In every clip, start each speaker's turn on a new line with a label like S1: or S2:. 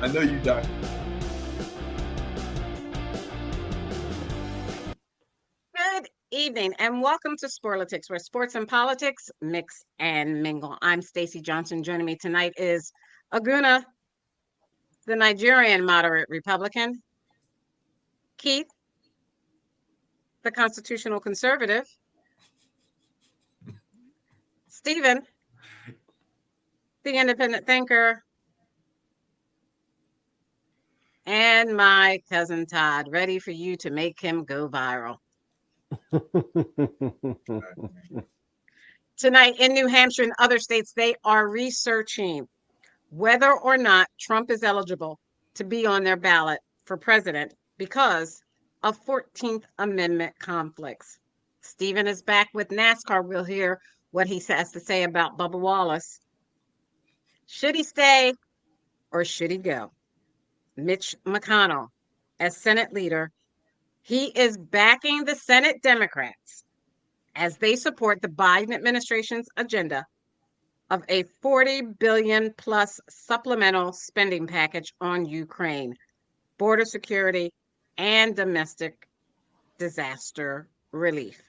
S1: I know you don't.
S2: Good evening and welcome to SPORLITIKS, where sports and politics mix and mingle. I'm Stacey Johnson. Joining me tonight is Aguna, the Nigerian moderate Republican, Keith, the constitutional conservative, Stephen, the independent thinker, and my cousin Todd, ready for you to make him go viral. Tonight in New Hampshire and other states, they are researching whether or not Trump is eligible to be on their ballot for president because of 14th Amendment conflicts. Stephen is back with NASCAR. We'll hear what he has to say about Bubba Wallace. Should he stay or should he go? Mitch McConnell, as Senate leader, he is backing the Senate Democrats as they support the Biden administration's agenda of a $40 billion plus supplemental spending package on Ukraine, border security, and domestic disaster relief.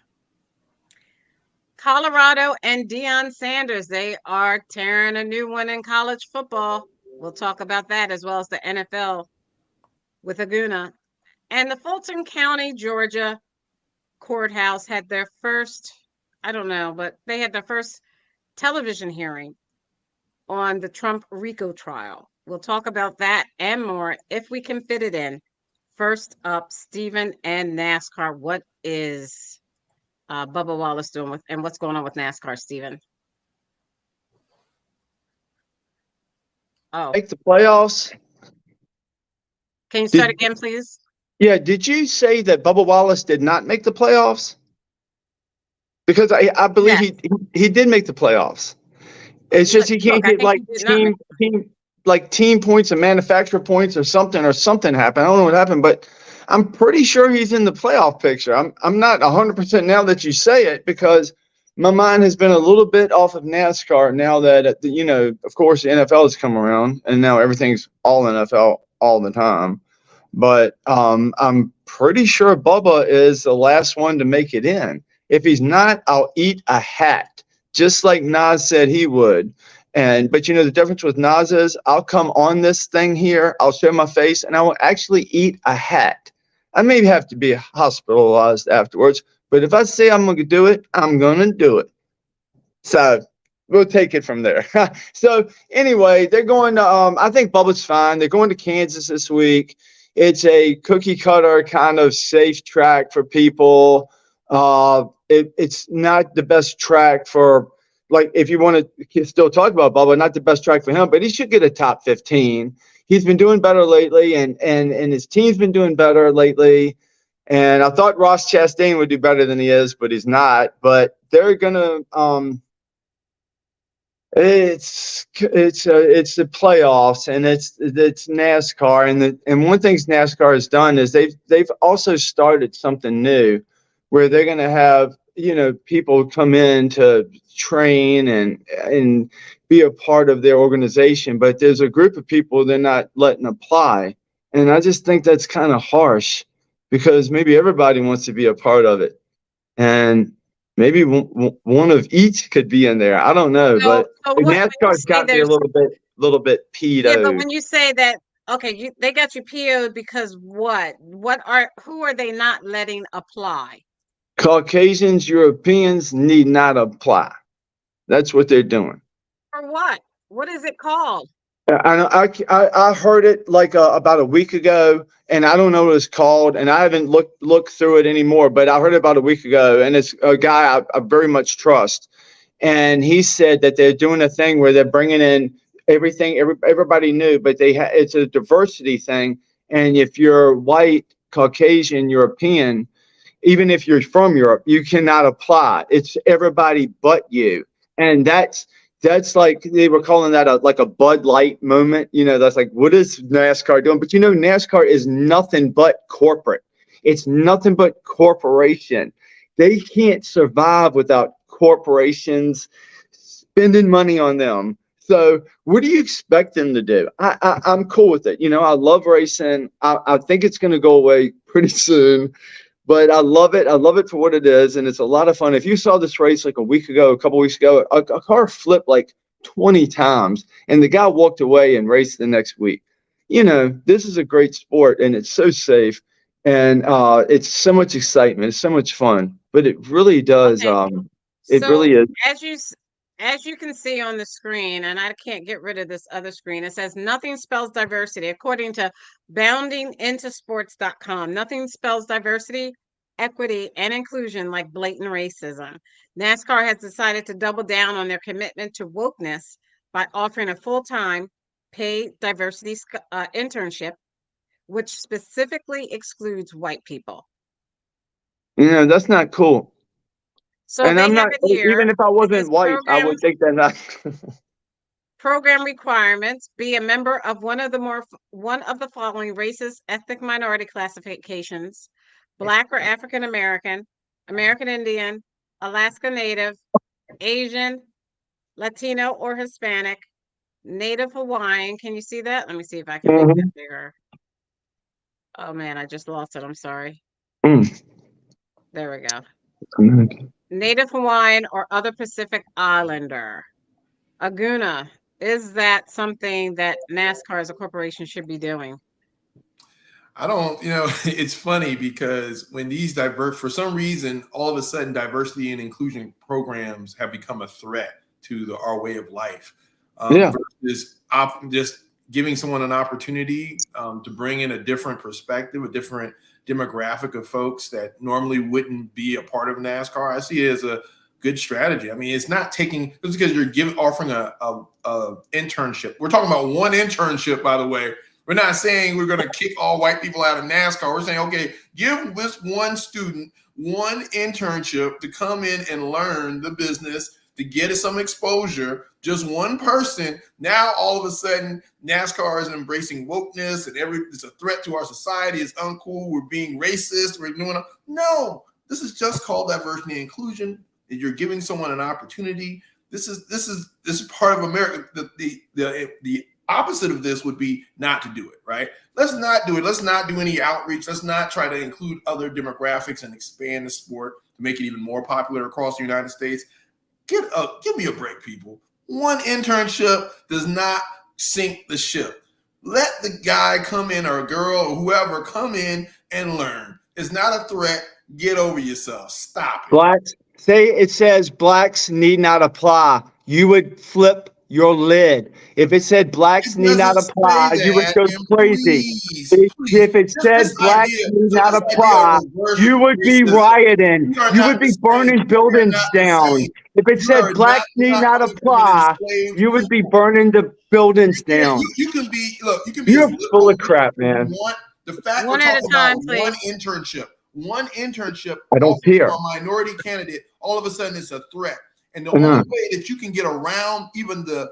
S2: Colorado and Deion Sanders, they are tearing a new one in college football. We'll talk about that as well as the NFL with Aguna. And the Fulton County, Georgia courthouse had their first, I don't know, but they had their first television hearing on the Trump RICO trial. We'll talk about that and more if we can fit it in. First up, Stephen and NASCAR. What is Bubba Wallace doing with, and what's going on with NASCAR, Stephen? Oh,
S3: Make the playoffs.
S2: Can you start again, please?
S3: Yeah, did you say that Bubba Wallace did not make the playoffs? Because I believe he did make the playoffs. It's just he can't get like team points and manufacturer points or something happened. I don't know what happened, but I'm pretty sure he's in the playoff picture. I'm not 100% now that you say it, because my mind has been a little bit off of NASCAR now that of course the NFL has come around and now everything's all NFL all the time. But I'm pretty sure Bubba is the last one to make it in. If he's not, I'll eat a hat, just like Nas said he would. But the difference with Nas is I'll come on this thing here, I'll show my face, and I will actually eat a hat. I may have to be hospitalized afterwards, but if I say I'm going to do it, I'm going to do it. So we'll take it from there. So anyway, they're going to, I think Bubba's fine. They're going to Kansas this week. It's a cookie cutter kind of safe track for people. It's not the best track for, like, if you want to still talk about Bubba, not the best track for him, but he should get a top 15. He's been doing better lately, and his team's been doing better lately. And I thought Ross Chastain would do better than he is, but he's not. But they're gonna it's the playoffs, and it's NASCAR, and one thing NASCAR has done is they've also started something new where they're gonna have people come in to train and be a part of their organization, but there's a group of people they're not letting apply, and I just think that's kind of harsh, because maybe everybody wants to be a part of it, and maybe one of each could be in there. I don't know, but NASCAR's got me a little bit peed out.
S2: Yeah, but when you say that, okay, they got you PO'd because what? Who are they not letting apply?
S3: Caucasians, Europeans need not apply. That's what they're doing.
S2: For what? What is it called?
S3: I heard it like about a week ago, and I don't know what it's called, and I haven't looked through it anymore, but I heard it about a week ago, and it's a guy I very much trust, and he said that they're doing a thing where they're bringing in everything everybody knew, but it's a diversity thing, and if you're white, Caucasian, European, even if you're from Europe, you cannot apply. It's everybody but you, and that's like they were calling that a Bud Light moment. That's like, what is NASCAR doing? But NASCAR is nothing but corporate. It's nothing but corporation. They can't survive without corporations spending money on them. So what do you expect them to do? I'm cool with it. I love racing. I think it's going to go away pretty soon, but I love it. I love it for what it is, and it's a lot of fun. If you saw this race like a couple weeks ago, a car flipped like 20 times, and the guy walked away and raced the next week. This is a great sport, and it's so safe, and it's so much excitement. It's so much fun, but it really does.
S2: Okay.
S3: It
S2: So
S3: really is.
S2: as you can see on the screen, and I can't get rid of this other screen, it says nothing spells diversity. According to boundingintosports.com, nothing spells diversity, equity, and inclusion like blatant racism. NASCAR has decided to double down on their commitment to wokeness by offering a full-time paid diversity internship, which specifically excludes white people.
S3: That's not cool.
S2: So
S3: And
S2: they
S3: I'm
S2: have
S3: not,
S2: it here.
S3: even if I wasn't white, I would think that.
S2: Program requirements: be a member of one of the following races, ethnic minority classifications: Black or African American, American Indian, Alaska Native, Asian, Latino or Hispanic, Native Hawaiian. Can you see that? Let me see if I can make that bigger. Oh man, I just lost it. I'm sorry. There we go. Native Hawaiian or other Pacific Islander. Aguna, is that something that NASCAR as a corporation should be doing?
S1: I don't, it's funny because when these for some reason, all of a sudden, diversity and inclusion programs have become a threat to our way of life. Versus just giving someone an opportunity to bring in a different perspective, a different demographic of folks that normally wouldn't be a part of NASCAR. I see it as a good strategy. I mean, it's not taking just because you're offering a internship. We're talking about one internship, by the way. We're not saying we're going to kick all white people out of NASCAR. We're saying, okay, give this one student one internship to come in and learn the business, to get us some exposure. Just one person. Now, all of a sudden, NASCAR is embracing wokeness and it's a threat to our society. It's uncool. We're being racist. We're doing no. This is just called diversity and inclusion. You're giving someone an opportunity. This is part of America. The opposite of this would be not to do it, right? Let's not do it. Let's not do any outreach. Let's not try to include other demographics and expand the sport to make it even more popular across the United States. Give me a break, people. One internship does not sink the ship. Let the guy come in or a girl or whoever come in and learn. It's not a threat. Get over yourself. Stop it.
S3: It says blacks need not apply. You would flip your lid. If it said blacks need not apply, you would go crazy. If it said blacks need not apply, you would be rioting. You would be burning buildings down. If it said blacks need not apply, you would be burning the buildings down.
S1: You can be
S3: You're full of crap, man.
S1: The fact
S2: one
S1: we're
S2: at a
S1: talking
S2: time,
S1: about
S2: please.
S1: one internship.
S3: I don't care.
S1: A minority candidate, all of a sudden it's a threat. And the only way that you can get around even the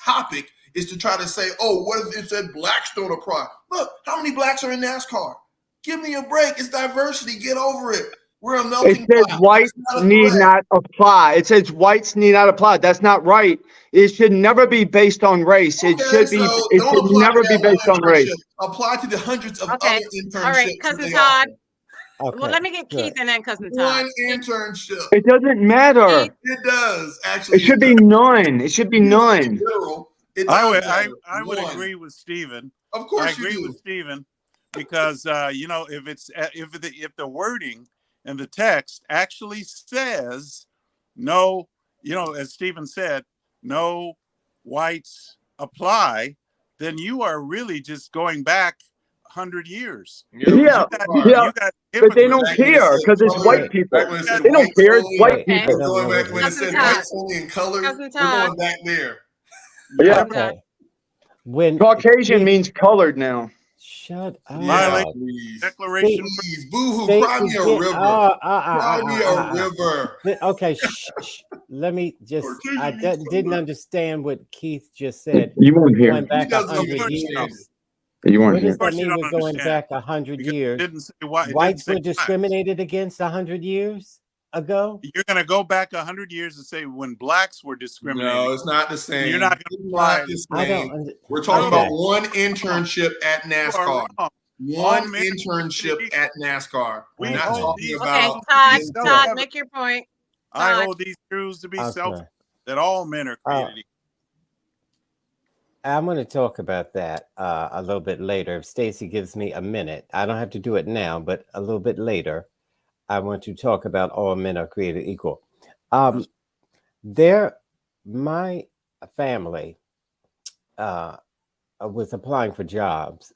S1: topic is to try to say, oh, what if it said blacks don't apply? Look, how many blacks are in NASCAR? Give me a break. It's diversity. Get over it. We're a melting pot.
S3: It says whites need not apply. It says whites need not apply. That's not right. It should never be based on race. It should never be based on race.
S1: Apply to the hundreds of other internships.
S2: All right, Cousin Todd. Okay, well, let me get Keith and then Cousin Todd.
S1: One internship.
S3: It doesn't matter.
S1: It does, actually.
S3: It should be none. It should be none.
S4: I would agree with Stephen.
S1: Of course,
S4: I agree with Stephen because if the wording and the text actually says no, as Stephen said, no whites apply, then you are really just going back 100 years.
S3: Yeah. But they don't care because it's white people. They don't care. It's white people.
S1: Going back when it said whites only in color. We're going back there.
S3: Yeah.
S5: Okay.
S3: Caucasian means colored now.
S5: Shut up.
S1: Declaration. Boo-hoo. Cry me a river. Cry me a river.
S5: Okay. Let me just. I didn't understand what Keith just said.
S3: You weren't here.
S5: Going back 100 years.
S3: You weren't
S5: here.
S3: What
S5: does that mean we're going back 100 years? Whites were discriminated against 100 years? ago?
S4: You're going to go back 100 years and say when blacks were discriminated.
S1: No, it's not the same.
S4: You're not going to apply.
S5: I don't.
S1: We're talking
S5: Okay.
S1: about one internship at NASCAR.
S4: All
S1: One
S4: men
S1: internship at NASCAR. We're
S4: We
S1: not
S4: hold
S1: talking
S4: these-
S2: Okay,
S1: about.
S2: Todd, make your point.
S4: I
S2: Todd.
S4: hold these truths to be
S5: Okay.
S4: self that all men are created equal.
S5: I'm going to talk about that a little bit later. If Stacy gives me a minute, I don't have to do it now, but a little bit later, I want to talk about all men are created equal. My family was applying for jobs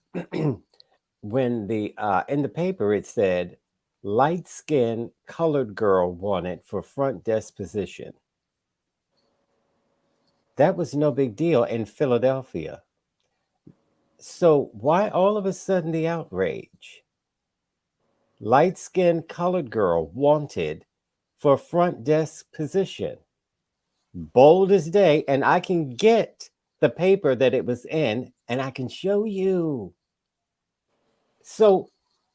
S5: when in the paper it said light-skinned colored girl wanted for front desk position. That was no big deal in Philadelphia. So why all of a sudden the outrage? Light-skinned colored girl wanted for front desk position. Bold as day, and I can get the paper that it was in, and I can show you. So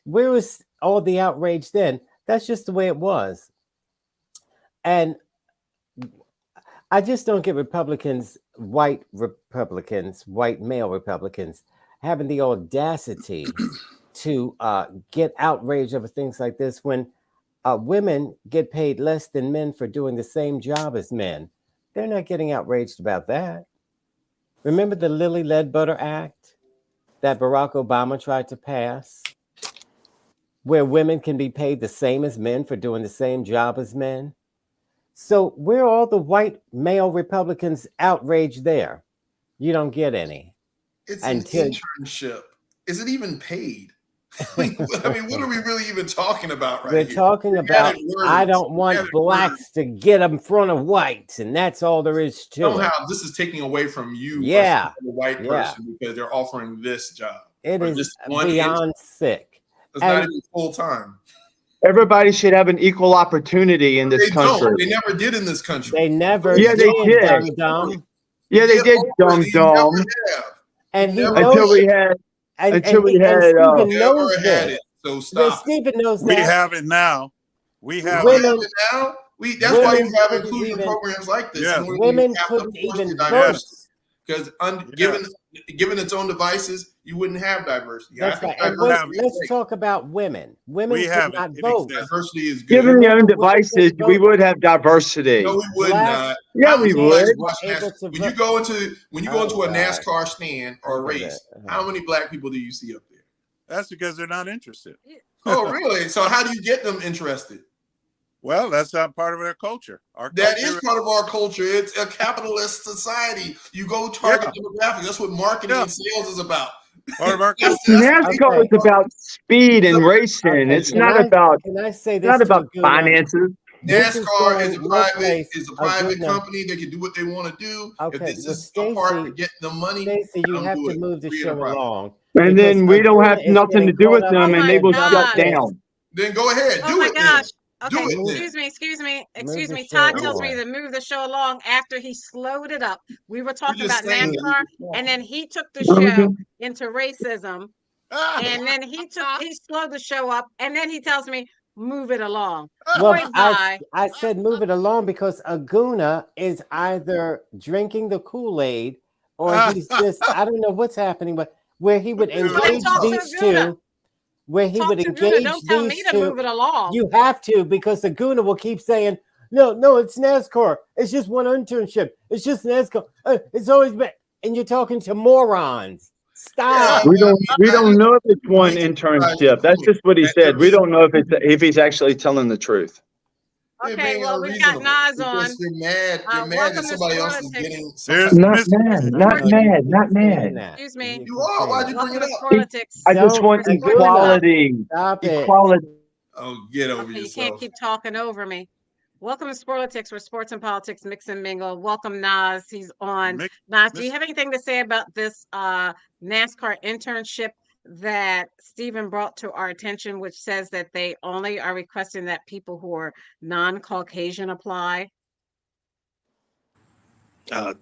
S5: where was all the outrage then? That's just the way it was. And I just don't get white male Republicans, having the audacity to get outraged over things like this when women get paid less than men for doing the same job as men. They're not getting outraged about that. Remember the Lilly Ledbetter Act that Barack Obama tried to pass, where women can be paid the same as men for doing the same job as men? So where are all the white male Republicans outraged there? You don't get any.
S1: It's an internship. Is it even paid? I mean, what are we really even talking about right
S5: We're
S1: here?
S5: talking about, I don't want blacks to get in front of whites, and that's all there is to
S1: Somehow,
S5: it.
S1: this is taking away from you,
S5: Yeah,
S1: the white person, because they're offering this job.
S5: It is beyond sick.
S1: It's not even full time.
S3: Everybody should have an equal opportunity in this country.
S1: They never did in this country.
S5: They never
S3: Yeah, they did.
S5: Dumb.
S3: Yeah, they did, dumb.
S5: And he
S3: until we had
S5: Stephen knows
S1: it. So stop.
S5: Stephen knows
S4: we
S5: that.
S4: have it now. We have
S5: women,
S4: it
S1: now. That's why you have inclusion programs like this.
S4: Yes.
S5: Women couldn't even vote.
S1: Because given its own devices, you wouldn't have diversity.
S5: That's right. And let's talk about women. Women could not vote.
S1: Diversity is good.
S3: Given your own devices, we would have diversity.
S1: No, we would not.
S3: Yeah, we would.
S1: When you go into a NASCAR stand or a race, how many black people do you see up there?
S4: That's because they're not interested.
S1: Oh, really? So how do you get them interested?
S4: Well, that's not part of their culture.
S1: That is part of our culture. It's a capitalist society. You go target demographics. That's what marketing and sales is about.
S4: Part of our culture.
S3: NASCAR is about speed and racing. It's not about.
S5: Can I say this?
S3: Not about finances.
S1: NASCAR is a private company. They can do what they want to do.
S5: Okay,
S1: if this is a part to get the money,
S5: Stacey, you have to move the show along.
S3: And then we don't have nothing to do with them, and they will shut down.
S1: Then go ahead.
S2: Oh my gosh. Okay, excuse me. Todd tells me to move the show along after he slowed it up. We were talking about NASCAR, and then he took the show into racism, and then he slowed the show up, and then he tells me move it along.
S5: Well, I said move it along because Aguna is either drinking the Kool-Aid or he's just, I don't know what's happening, but where he would engage these two. Where he would engage
S2: don't tell me to move it along.
S5: You have to, because the Guna will keep saying, no, it's NASCAR. It's just one internship. It's just NASCAR. It's always been, and you're talking to morons. Stop.
S3: We don't know if it's one internship. That's just what he said. We don't know if he's actually telling the truth.
S2: Okay, well, we've got Nas on.
S1: You're mad. You're mad that somebody else is getting.
S3: Not mad.
S2: Excuse me.
S1: You are. Why'd you bring it up?
S2: Politics.
S3: I just want equality.
S5: Stop it.
S3: Equality.
S1: Oh, get over yourself.
S2: You can't keep talking over me. Welcome to Sporlitiks, where sports and politics mix and mingle. Welcome, Nas. He's on. Nas, do you have anything to say about this NASCAR internship that Stephen brought to our attention, which says that they only are requesting that people who are non-Caucasian apply?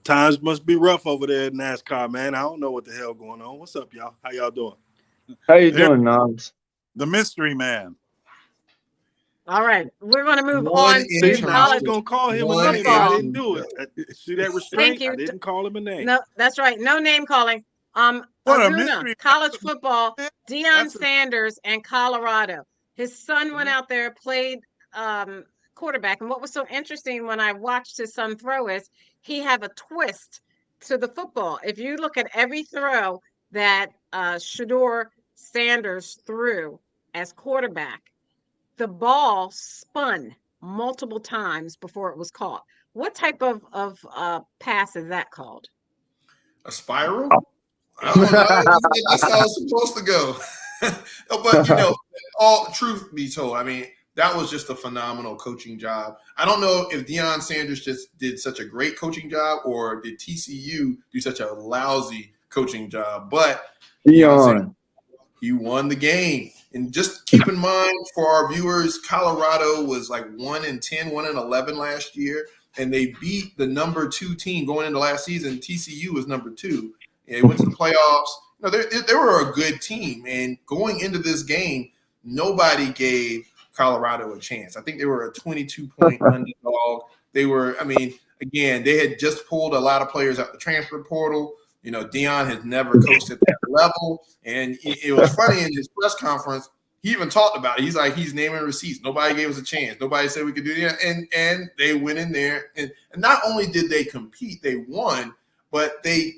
S6: Times must be rough over there at NASCAR, man. I don't know what the hell going on. What's up, y'all? How y'all doing?
S3: How you doing, Nobs?
S4: The mystery man.
S2: All right, we're going to move
S1: One
S2: on
S6: See,
S2: to
S6: I
S2: college.
S6: was gonna call him
S1: One
S6: a name, but I
S2: football.
S6: didn't do it. See that restraint?
S2: you.
S6: I didn't call him a name.
S2: No, that's right. No name calling.
S4: What a
S2: Aguna,
S4: mystery.
S2: college football, Deion
S4: That's a-
S2: Sanders and Colorado. His son went out there, played quarterback. And what was so interesting when I watched his son throw is he had a twist to the football. If you look at every throw that Shador Sanders threw as quarterback, the ball spun multiple times before it was caught. What type of pass is that called?
S1: A spiral? I don't know. That's how it's supposed to go. But all truth be told, I mean, that was just a phenomenal coaching job. I don't know if Deion Sanders just did such a great coaching job or did TCU do such a lousy coaching job, but
S3: Deion.
S1: he won the game. And just keep in mind for our viewers, Colorado was like 1-10, 1-11 last year, and they beat the number 2 team going into last season. TCU was number 2. And they went to the playoffs. They were a good team, and going into this game, nobody gave Colorado a chance. I think they were a 22-point underdog. They were, I mean, again, they had just pulled a lot of players out the transfer portal. Deion has never coached at that level. And it was funny in his press conference, he even talked about it. He's like, he's naming receipts. Nobody gave us a chance. Nobody said we could do that. And they went in there. And not only did they compete, they won, but they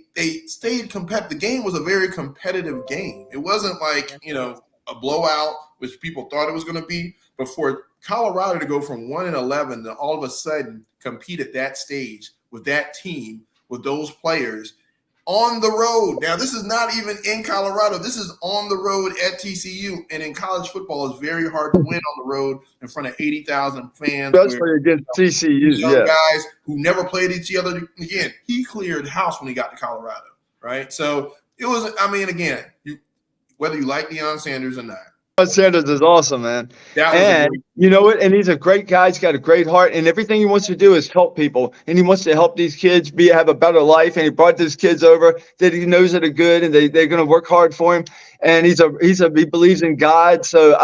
S1: stayed competitive. The game was a very competitive game. It wasn't like, a blowout, which people thought it was going to be. But for Colorado to go from 1-11 to all of a sudden compete at that stage with that team, with those players on the road. Now, this is not even in Colorado. This is on the road at TCU. And in college football, it's very hard to win on the road in front of 80,000 fans.
S3: Especially against TCU,
S1: guys who never played each other. Again, he cleared house when he got to Colorado, right? So it was, I mean, again, whether you like Deion Sanders or not.
S3: Deion Sanders is awesome, man. And you know what? And he's a great guy. He's got a great heart. And everything he wants to do is help people. And he wants to help these kids have a better life. And he brought these kids over that he knows that are good and they're going to work hard for him. And he believes in God. So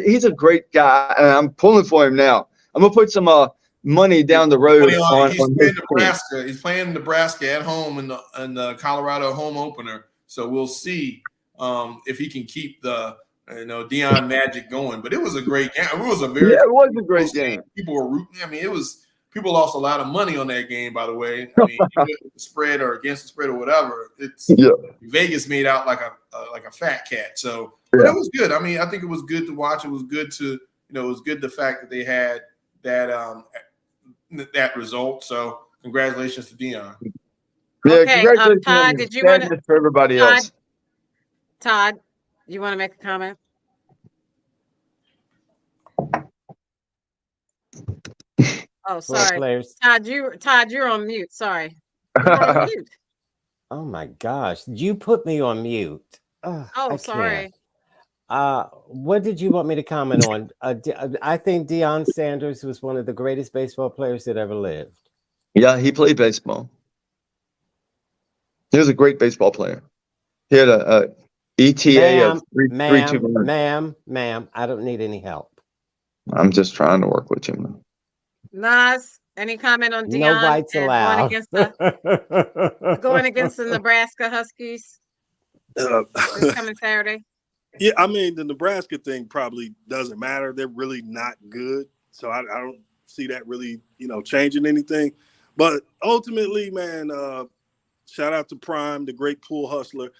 S3: he's a great guy. And I'm pulling for him now. I'm going to put some money down the road.
S1: He's playing Nebraska. He's playing Nebraska at home in the Colorado home opener. So we'll see if he can keep the Deion magic going. But it was a great game. It was a great game. People were rooting. I mean, people lost a lot of money on that game, by the way. I mean, the spread or against the spread or whatever. Vegas made out like a fat cat. So but it was good. I mean, I think it was good to watch. It was good to it was good the fact that they had that result. So congratulations to Deion.
S3: Yeah,
S2: okay,
S3: congratulations
S2: Todd, did you want to
S3: for everybody else?
S2: Todd, you want to make a comment? Oh, sorry. Todd, you're on mute. Sorry. You're on mute.
S5: Oh my gosh. You put me on mute.
S2: Sorry.
S5: What did you want me to comment on? I think Deion Sanders was one of the greatest baseball players that ever lived.
S3: Yeah, he played baseball. He was a great baseball player. He had a ETA of 3.21.
S5: Ma'am, I don't need any help.
S3: I'm just trying to work with you.
S2: Nas, any comment on Deion?
S5: No whites allowed.
S2: Going against the Nebraska Huskies this coming Saturday?
S6: Yeah, I mean, the Nebraska thing probably doesn't matter. They're really not good. So I don't see that really, changing anything. But ultimately, man, shout out to Prime, the great pool hustler.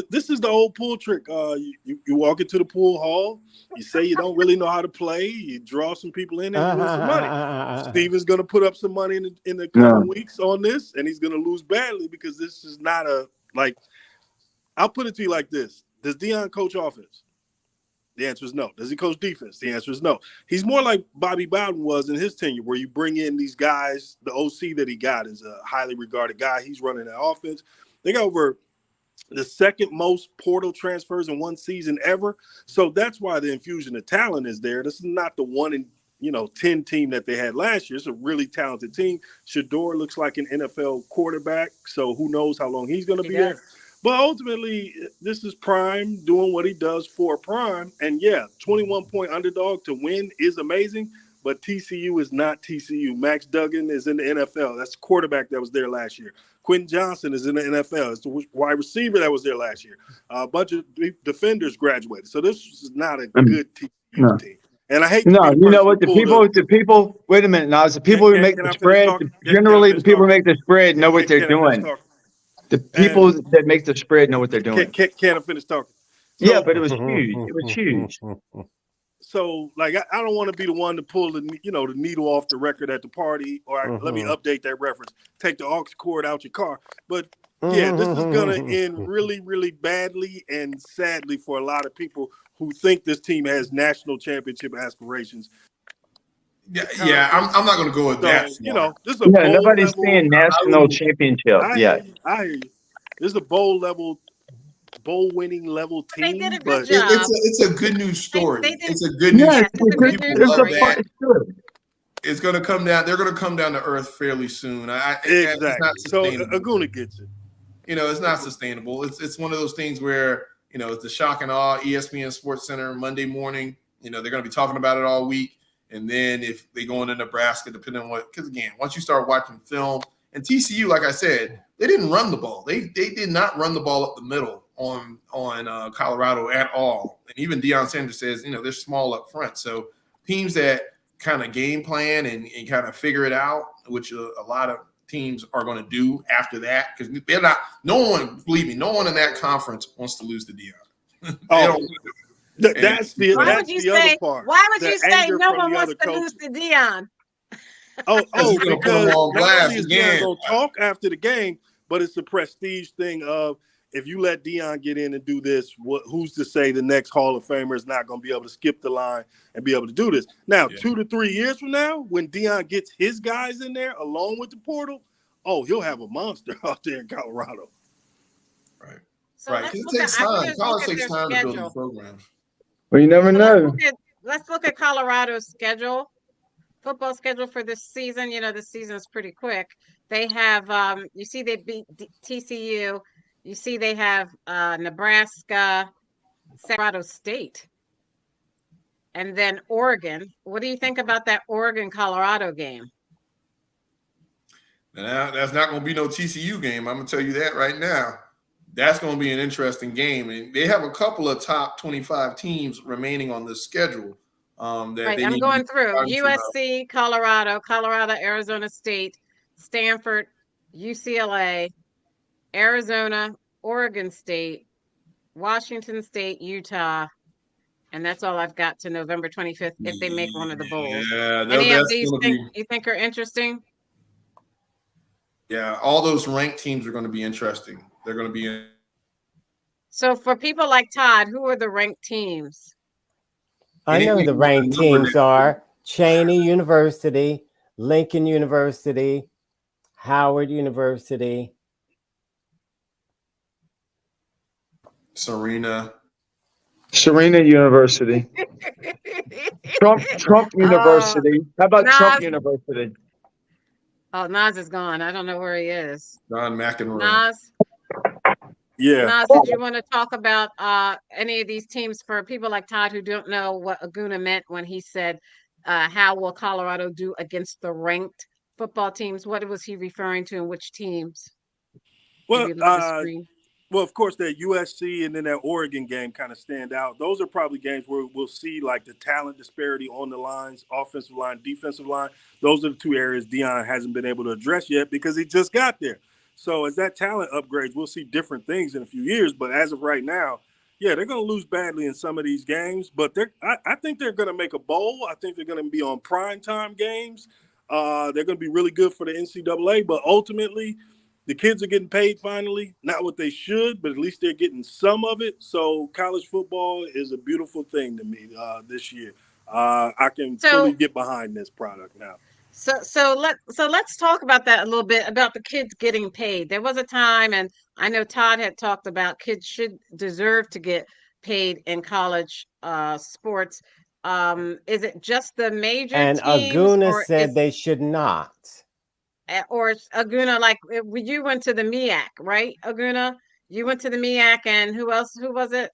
S6: This is the old pool trick. You walk into the pool hall, you say you don't really know how to play, you draw some people in and win some money. Steven's going to put up some money in the coming weeks on this, and he's going to lose badly because this is not I'll put it to you like this. Does Deion coach offense? The answer is no. Does he coach defense? The answer is no. He's more like Bobby Bowden was in his tenure, where you bring in these guys. The OC that he got is a highly regarded guy. He's running that offense. They got over the second most portal transfers in one season ever. So that's why the infusion of talent is there. This is not the 1-10 team that they had last year. It's a really talented team. Shador looks like an NFL quarterback, so who knows how long he's going to be there. But ultimately, this is Prime doing what he does for Prime. And yeah, 21-point underdog to win is amazing, but TCU is not TCU. Max Duggan is in the NFL. That's the quarterback that was there last year. Quentin Johnson is in the NFL. It's the wide receiver that was there last year. A bunch of defenders graduated. So this is not a good TCU team. And I hate to
S3: No,
S6: be the
S3: you know
S6: person
S3: what? The people. Wait a minute, Nas. The people who make the spread. Generally, the people who make the spread know what they're doing. The people that make the spread know what they're doing.
S6: Can't I finish talking? So,
S3: yeah, but it was huge. It was huge.
S6: So, like, I don't want to be the one to pull the needle off the record at the party, or let me update that reference. Take the aux cord out your car. But yeah, this is gonna end really, really badly and sadly for a lot of people who think this team has national championship aspirations.
S1: Yeah, I'm not going to go with that.
S6: You know, this is a bowl
S3: nobody's
S6: level,
S3: saying national championship.
S6: I hear you. This is a bowl winning level team.
S2: They did a good
S6: but
S2: job.
S1: It's a good news story. It's a good
S3: Yeah,
S1: news story.
S3: it's
S1: People love that.
S3: good.
S1: It's going to come down. They're going to come down to earth fairly soon.
S6: Exactly.
S1: It's not
S6: So
S1: sustainable.
S6: Aguna gets it.
S1: You know, it's not sustainable. It's one of those things where, you know, it's the shock and awe. ESPN Sports Center Monday morning. You know, they're going to be talking about it all week. And then if they go into Nebraska, depending on what, because again, once you start watching film, and TCU, like I said, they didn't run the ball. They did not run the ball up the middle on Colorado at all. And even Deion Sanders says, you know, they're small up front. So teams that kind of game plan and kind of figure it out, which a lot of teams are going to do after that, because they're not. No one, believe me, no one in that conference wants to lose to Deion.
S6: That's the other part.
S2: Why would you say no one wants to lose to Deion?
S6: Because not only is Deion going to talk after the game, but it's the prestige thing of, if you let Deion get in and do this, who's to say the next Hall of Famer is not going to be able to skip the line and be able to do this? Now, 2 to 3 years from now, when Deion gets his guys in there along with the portal, he'll have a monster out there in Colorado.
S1: Right.
S2: So
S1: right. It takes time. College takes time to build these programs.
S3: Well, you never know.
S2: Let's look at Colorado's schedule, football schedule for this season. You know, this season is pretty quick. They have, you see, they beat TCU. You see, they have Nebraska, Colorado State, and then Oregon. What do you think about that Oregon-Colorado game?
S1: Now, that's not going to be no TCU game. I'm going to tell you that right now. That's going to be an interesting game. And they have a couple of top 25 teams remaining on the schedule. I'm
S2: going through USC, Colorado, Arizona State, Stanford, UCLA, Arizona, Oregon State, Washington State, Utah, and that's all I've got to November 25th if they make one of the bowls.
S1: Yeah,
S2: any of these you think are interesting?
S1: Yeah, all those ranked teams are going to be interesting. They're going to be
S2: So for people like Todd, who are the ranked teams?
S5: I know the ranked teams are Cheyney University, Lincoln University, Howard University,
S1: Serena
S3: University, Trump University. How about Trump University?
S2: Oh, Nas is gone. I don't know where he is.
S1: John McEnroe.
S2: Nas.
S6: Yeah.
S2: Nas, did you want to talk about any of these teams for people like Todd who don't know what Aguna meant when he said, how will Colorado do against the ranked football teams? What was he referring to and which teams?
S6: Well, of course, that USC and then that Oregon game kind of stand out. Those are probably games where we'll see like the talent disparity on the lines, offensive line, defensive line. Those are the two areas Deion hasn't been able to address yet because he just got there. So as that talent upgrades, we'll see different things in a few years. But as of right now, yeah, they're going to lose badly in some of these games. But I think they're going to make a bowl. I think they're going to be on primetime games. They're going to be really good for the NCAA. But ultimately, the kids are getting paid finally. Not what they should, but at least they're getting some of it. So college football is a beautiful thing to me this year. I can fully get behind this product now.
S2: So let's talk about that a little bit, about the kids getting paid. There was a time, and I know Todd had talked about kids should deserve to get paid in college sports. Is it just the major
S5: and
S2: teams?
S5: Aguna said they should not.
S2: Or Aguna, like you went to the MEAC, right, Aguna? You went to the MEAC, and who else? Who was it?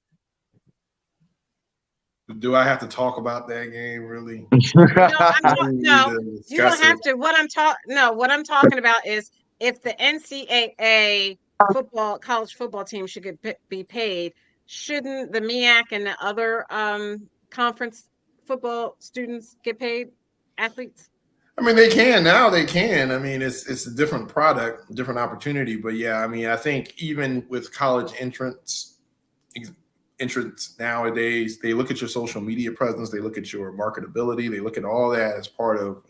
S1: Do I have to talk about that game really?
S2: No, you don't have to. What I'm talking about is if the NCAA college football team should be paid, shouldn't the MEAC and the other conference football students get paid? Athletes?
S1: I mean, they can now. They can. I mean, it's a different product, different opportunity. But yeah, I mean, I think even with college entrants nowadays, they look at your social media presence, they look at your marketability, they look at all that as part of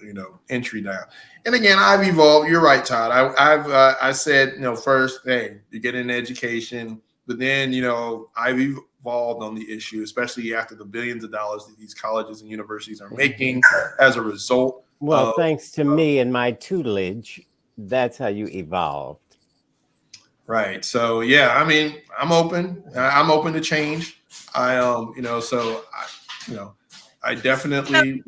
S1: entry now. And again, I've evolved. You're right, Todd. I said first, hey, you get an education, but then I've evolved on the issue, especially after the billions of dollars that these colleges and universities are making as a result.
S5: Well, thanks to me and my tutelage, that's how you evolved.
S1: Right. So yeah, I mean, I'm open. I'm open to change. I definitely.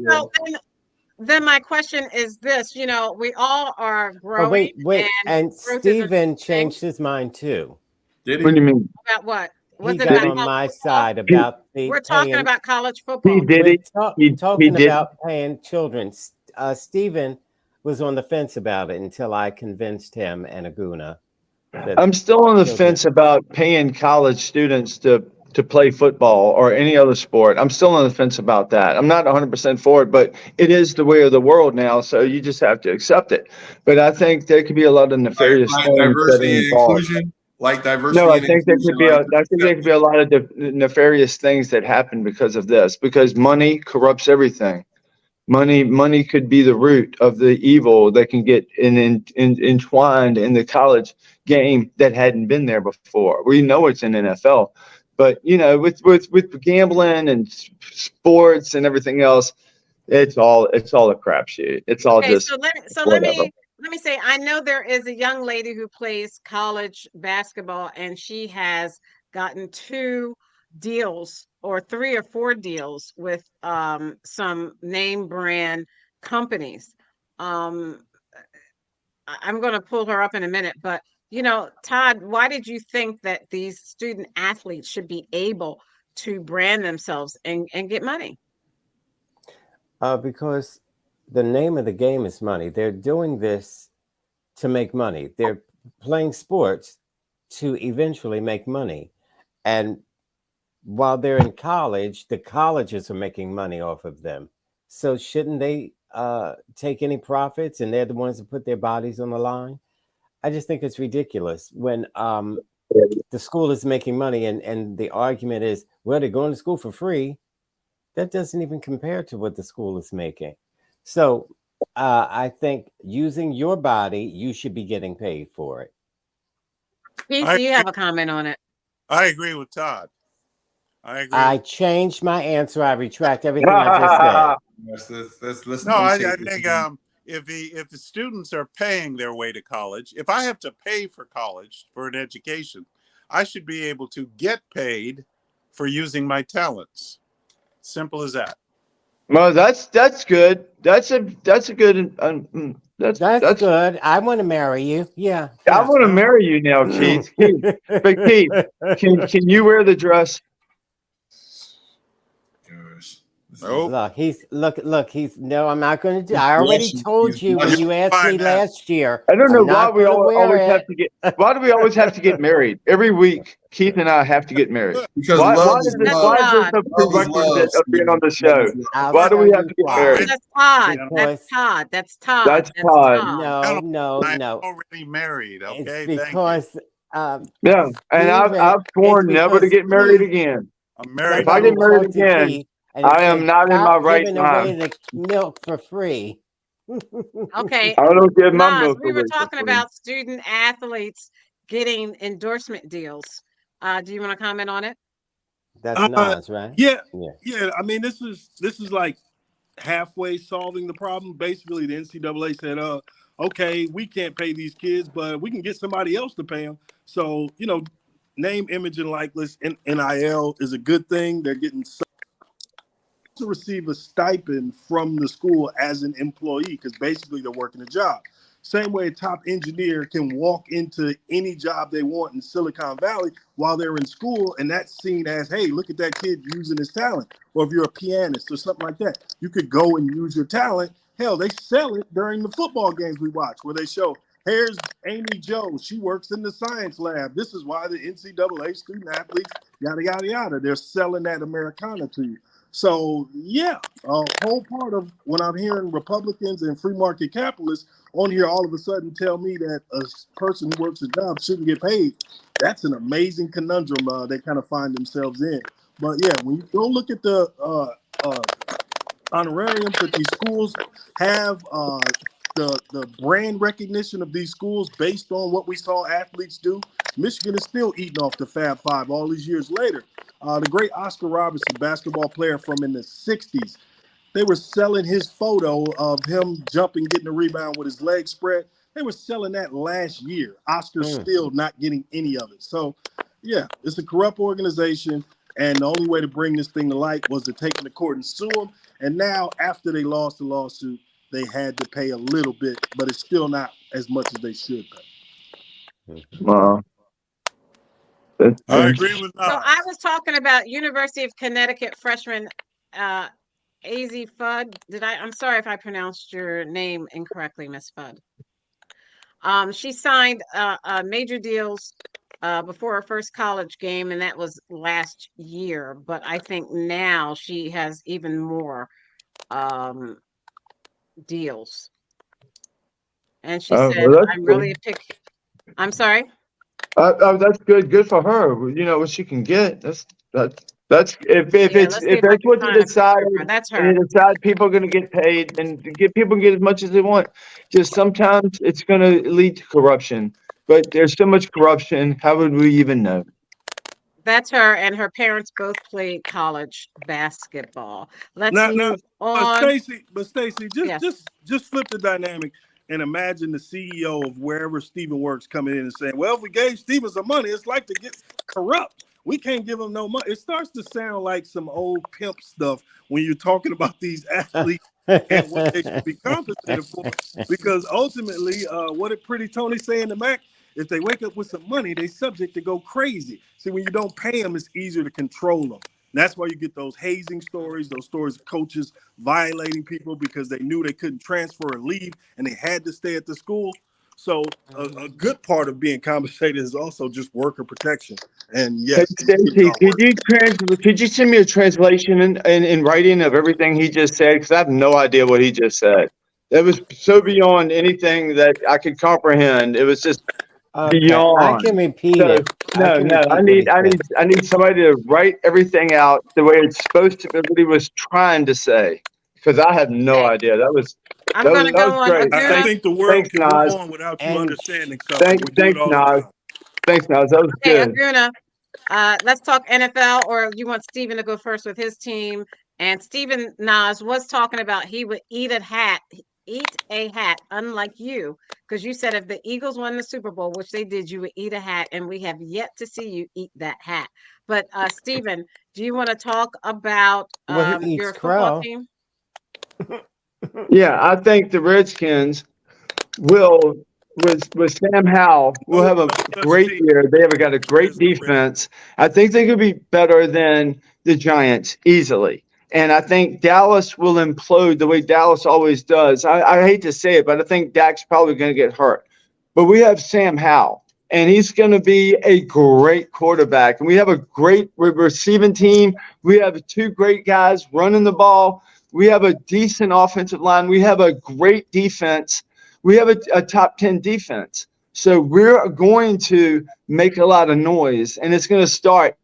S2: Then my question is this: we all are growing.
S5: Oh, wait, and Stephen changed his mind too.
S1: Did he?
S3: What do you mean?
S2: About what?
S5: He got on my side about
S2: we're talking about college football.
S3: He did it.
S5: Talking about paying children. Stephen was on the fence about it until I convinced him and Aguna.
S3: I'm still on the fence about paying college students to play football or any other sport. I'm still on the fence about that. I'm not 100% for it, but it is the way of the world now, so you just have to accept it. But I think there could be a lot of nefarious things
S1: diversity and inclusion. Like diversity.
S3: No, I think there could be a lot of nefarious things that happen because of this. Because money corrupts everything. Money could be the root of the evil that can get entwined in the college game that hadn't been there before. We know it's in NFL, but with gambling and sports and everything else, it's all a crapshoot. It's all just.
S2: So let me say, I know there is a young lady who plays college basketball, and she has gotten 2 deals or 3 or 4 deals with some name brand companies. I'm going to pull her up in a minute, but Todd, why did you think that these student athletes should be able to brand themselves and get money?
S5: Because the name of the game is money. They're doing this to make money. They're playing sports to eventually make money. And while they're in college, the colleges are making money off of them. So shouldn't they take any profits? And they're the ones that put their bodies on the line. I just think it's ridiculous when the school is making money and the argument is, well, they're going to school for free. That doesn't even compare to what the school is making. So I think using your body, you should be getting paid for it.
S2: Keith, do you have a comment on it?
S4: I agree with Todd. I agree.
S5: I changed my answer. I retract everything I
S1: just said. Let's
S4: I think if the students are paying their way to college, if I have to pay for college for an education, I should be able to get paid for using my talents. Simple as that.
S3: Well, that's good. That's a good. That's
S5: good. I want to marry you. Yeah.
S3: I want to marry you now, Keith. But Keith, can you wear the dress?
S4: Nope.
S5: Look, no, I'm not going to do. I already told you when you asked me last year.
S3: I don't know why we always have to get. Why do we always have to get married every week? Keith and I have to get married.
S1: Because
S3: why is this a prerequisite of being on the show? Why do we have to get married?
S2: That's Todd. That's Todd.
S5: No.
S4: I'm already married. Okay,
S5: it's because
S3: yeah, and I've sworn never to get married again.
S4: I'm married.
S3: If I get married again, I am not in my right mind.
S5: Away the milk for free.
S2: Okay.
S3: I don't give my milk.
S2: We were talking about student athletes getting endorsement deals. Do you want to comment on it?
S5: That's Nas, right?
S6: Yeah. I mean, this is like halfway solving the problem. Basically, the NCAA said, okay, we can't pay these kids, but we can get somebody else to pay them. So, name, image, and likeness, NIL is a good thing. They're getting to receive a stipend from the school as an employee because basically they're working a job. Same way a top engineer can walk into any job they want in Silicon Valley while they're in school, and that's seen as, hey, look at that kid using his talent. Or if you're a pianist or something like that, you could go and use your talent. Hell, they sell it during the football games we watch, where they show, here's Amy Jo. She works in the science lab. This is why the NCAA student athletes, yada, yada, yada. They're selling that Americana to you. So, yeah, a whole part of when I'm hearing Republicans and free market capitalists on here all of a sudden tell me that a person who works a job shouldn't get paid, that's an amazing conundrum they kind of find themselves in. But, yeah, when you go look at the honorariums that these schools have, the brand recognition of these schools based on what we saw athletes do, Michigan is still eating off the Fab Five all these years later. The great Oscar Robertson, basketball player from in the 60s, they were selling his photo of him jumping, getting a rebound with his legs spread. They were selling that last year. Oscar's still not getting any of it. So, yeah, it's a corrupt organization, and the only way to bring this thing to light was to take them to court and sue them. And now, after they lost the lawsuit, they had to pay a little bit, but it's still not as much as they should pay.
S3: Wow.
S4: I agree with
S2: So I was talking about University of Connecticut freshman Az Fudd. I'm sorry if I pronounced your name incorrectly, Miss Fudd. She signed major deals before her first college game, and that was last year. But I think now she has even more deals. And she said,
S3: well,
S2: I'm really a pick. I'm sorry.
S3: That's good. Good for her. You know what she can get. That's if that's what they decide,
S2: that's her.
S3: and they decide people are going to get paid, and people can get as much as they want. Just sometimes it's going to lead to corruption. But there's so much corruption. How would we even know?
S2: That's her, and her parents both played college basketball. Let's move on.
S6: But Stacey, just flip the dynamic. And imagine the CEO of wherever Stephen works coming in and saying, well, if we gave Stephen some money, it's like to get corrupt. We can't give him no money. It starts to sound like some old pimp stuff when you're talking about these athletes and what they should be compensated for. Because ultimately, what did Pretty Tony say in the Mac? If they wake up with some money, they're subject to go crazy. See, when you don't pay them, it's easier to control them. And that's why you get those hazing stories, those stories of coaches violating people because they knew they couldn't transfer or leave and they had to stay at the school. So a good part of being compensated is also just worker protection. And yes,
S3: Stacey, could you send me a translation in writing of everything he just said? Because I have no idea what he just said. That was so beyond anything that I could comprehend. It was just beyond.
S5: I can repeat it.
S3: I need somebody to write everything out the way it's supposed to be, what he was trying to say, because I have no idea.
S2: I'm going to go on.
S6: I think the world can go on without you understanding something.
S3: Thanks, Naz. Thanks, Naz. That was good.
S2: Aguna, let's talk NFL, or you want Stephen to go first with his team? And Stephen Naz was talking about he would eat a hat, unlike you, because you said if the Eagles won the Super Bowl, which they did, you would eat a hat, and we have yet to see you eat that hat. But Stephen, do you want to talk about your football team?
S3: Yeah, I think the Redskins will, with Sam Howell, will have a great year. They have got a great defense. I think they could be better than the Giants easily. And I think Dallas will implode the way Dallas always does. I hate to say it, but I think Dak's probably going to get hurt. But we have Sam Howell, and he's going to be a great quarterback. And we have a great receiving team. We have two great guys running the ball. We have a decent offensive line. We have a great defense. We have a top 10 defense. So we're going to make a lot of noise, and it's going to start.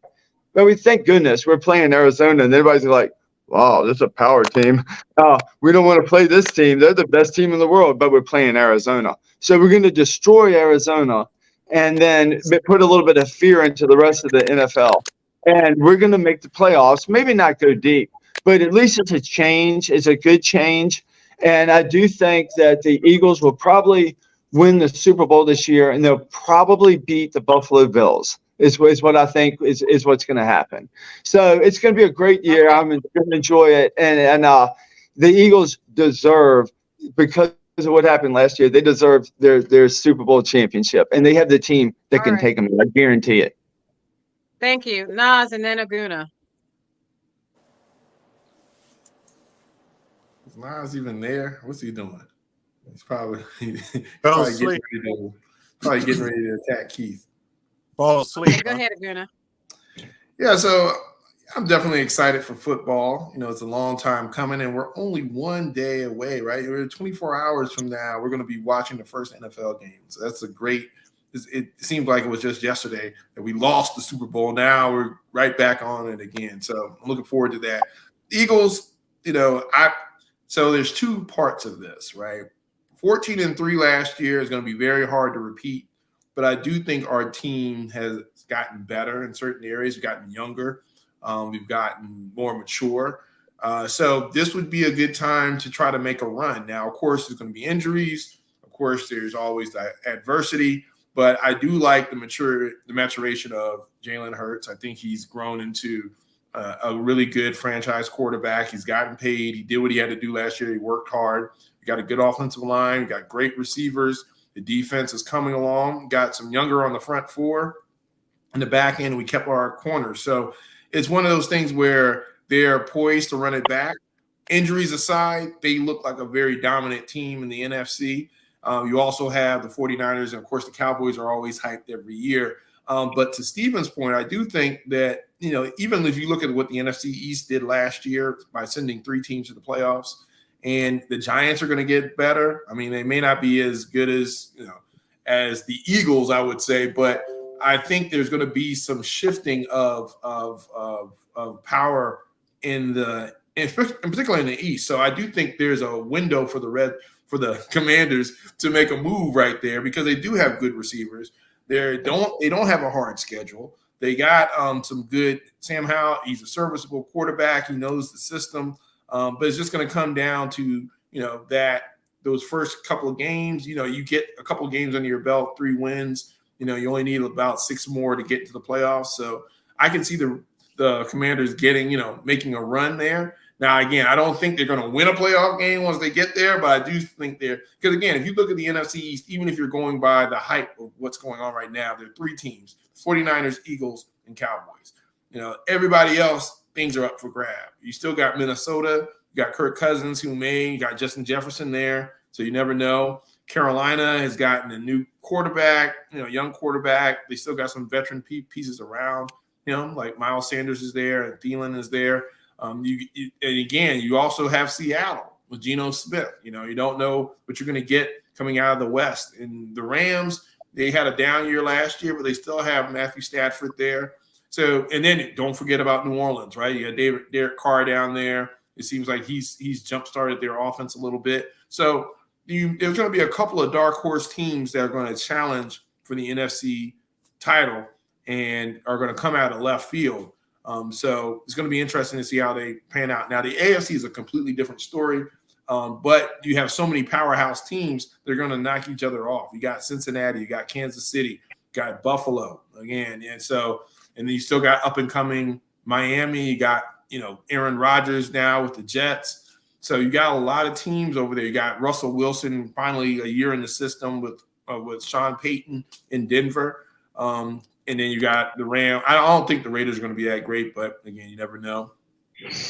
S3: But we thank goodness we're playing Arizona, and everybody's like, wow, this is a power team. We don't want to play this team. They're the best team in the world, but we're playing Arizona. So we're going to destroy Arizona and then put a little bit of fear into the rest of the NFL. And we're going to make the playoffs, maybe not go deep, but at least it's a change. It's a good change. And I do think that the Eagles will probably win the Super Bowl this year, and they'll probably beat the Buffalo Bills. Is what I think is what's going to happen. So it's going to be a great year. I'm going to enjoy it. And the Eagles deserve, because of what happened last year, they deserve their Super Bowl championship, and they have the team that
S2: All
S3: can
S2: right.
S3: take them. I guarantee it.
S2: Thank you. Nas and then Aguna.
S1: Is Nas even there? What's he doing? He's probably
S4: Fell
S1: probably getting ready to attack Keith.
S4: Fall asleep.
S2: Okay, go ahead, Aguna.
S1: Yeah, so I'm definitely excited for football. You know, it's a long time coming, and we're only one day away, right? We're 24 hours from now. We're going to be watching the first NFL game. So that's a great. It seems like it was just yesterday that we lost the Super Bowl. Now we're right back on it again. So I'm looking forward to that. Eagles, you know, so there's two parts of this, right? 14-3 last year is going to be very hard to repeat, but I do think our team has gotten better in certain areas. We've gotten younger. We've gotten more mature. So this would be a good time to try to make a run. Now, of course, there's going to be injuries. Of course, there's always the adversity. But I do like the maturation of Jalen Hurts. I think he's grown into a really good franchise quarterback. He's gotten paid. He did what he had to do last year. He worked hard. You got a good offensive line. You got great receivers. The defense is coming along. Got some younger on the front four. In the back end, we kept our corners. So it's one of those things where they're poised to run it back. Injuries aside, they look like a very dominant team in the NFC. You also have the 49ers, and of course, the Cowboys are always hyped every year. But to Stephen's point, I do think that, you know, even if you look at what the NFC East did last year by sending 3 teams to the playoffs, and the Giants are going to get better. I mean, they may not be as good as, you know, as the Eagles, I would say, but I think there's going to be some shifting of power in particularly in the East. So I do think there's a window for the Commanders to make a move right there because they do have good receivers. They don't have a hard schedule. They got some good Sam Howell. He's a serviceable quarterback. He knows the system, but it's just going to come down to, you know, that those first couple of games. You know, you get a couple of games under your belt, 3 wins. You know, you only need about 6 more to get to the playoffs. So I can see the Commanders getting, you know, making a run there. Now, again, I don't think they're going to win a playoff game once they get there, but I do think because, again, if you look at the NFC East, even if you're going by the hype of what's going on right now, there are 3 teams, 49ers, Eagles, and Cowboys. You know, everybody else, things are up for grab. You still got Minnesota. You got Kirk Cousins, you got Justin Jefferson there, so you never know. Carolina has gotten a new quarterback, you know, young quarterback. They still got some veteran pieces around him, like Miles Sanders is there and Thielen is there. And again, you also have Seattle with Geno Smith. You know, you don't know what you're going to get coming out of the West. And the Rams, they had a down year last year, but they still have Matthew Stafford there. So, and then don't forget about New Orleans, right? You got Derek Carr down there. It seems like he's jump-started their offense a little bit. So there's going to be a couple of dark horse teams that are going to challenge for the NFC title and are going to come out of left field. So it's going to be interesting to see how they pan out. Now, the AFC is a completely different story, but you have so many powerhouse teams, they're going to knock each other off. You got Cincinnati, you got Kansas City, you got Buffalo again. And then you still got up-and-coming Miami. You got, you know, Aaron Rodgers now with the Jets. So you got a lot of teams over there. You got Russell Wilson, finally a year in the system with Sean Payton in Denver. And then you got the Rams. I don't think the Raiders are going to be that great, but again, you never know.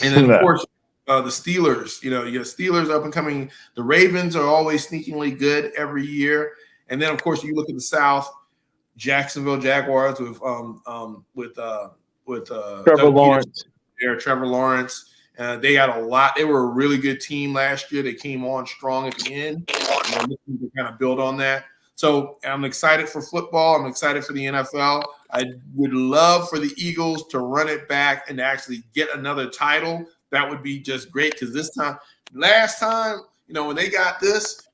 S1: And then, of course, the Steelers. You know, you got Steelers up and coming. The Ravens are always sneakingly good every year. And then, of course, you look at the South, Jacksonville Jaguars with
S3: Trevor Lawrence.
S1: Trevor Lawrence. They had a lot. They were a really good team last year. They came on strong at the end. And they're looking to kind of build on that. So I'm excited for football. I'm excited for the NFL. I would love for the Eagles to run it back and actually get another title. That would be just great because last time, you know, when they got this,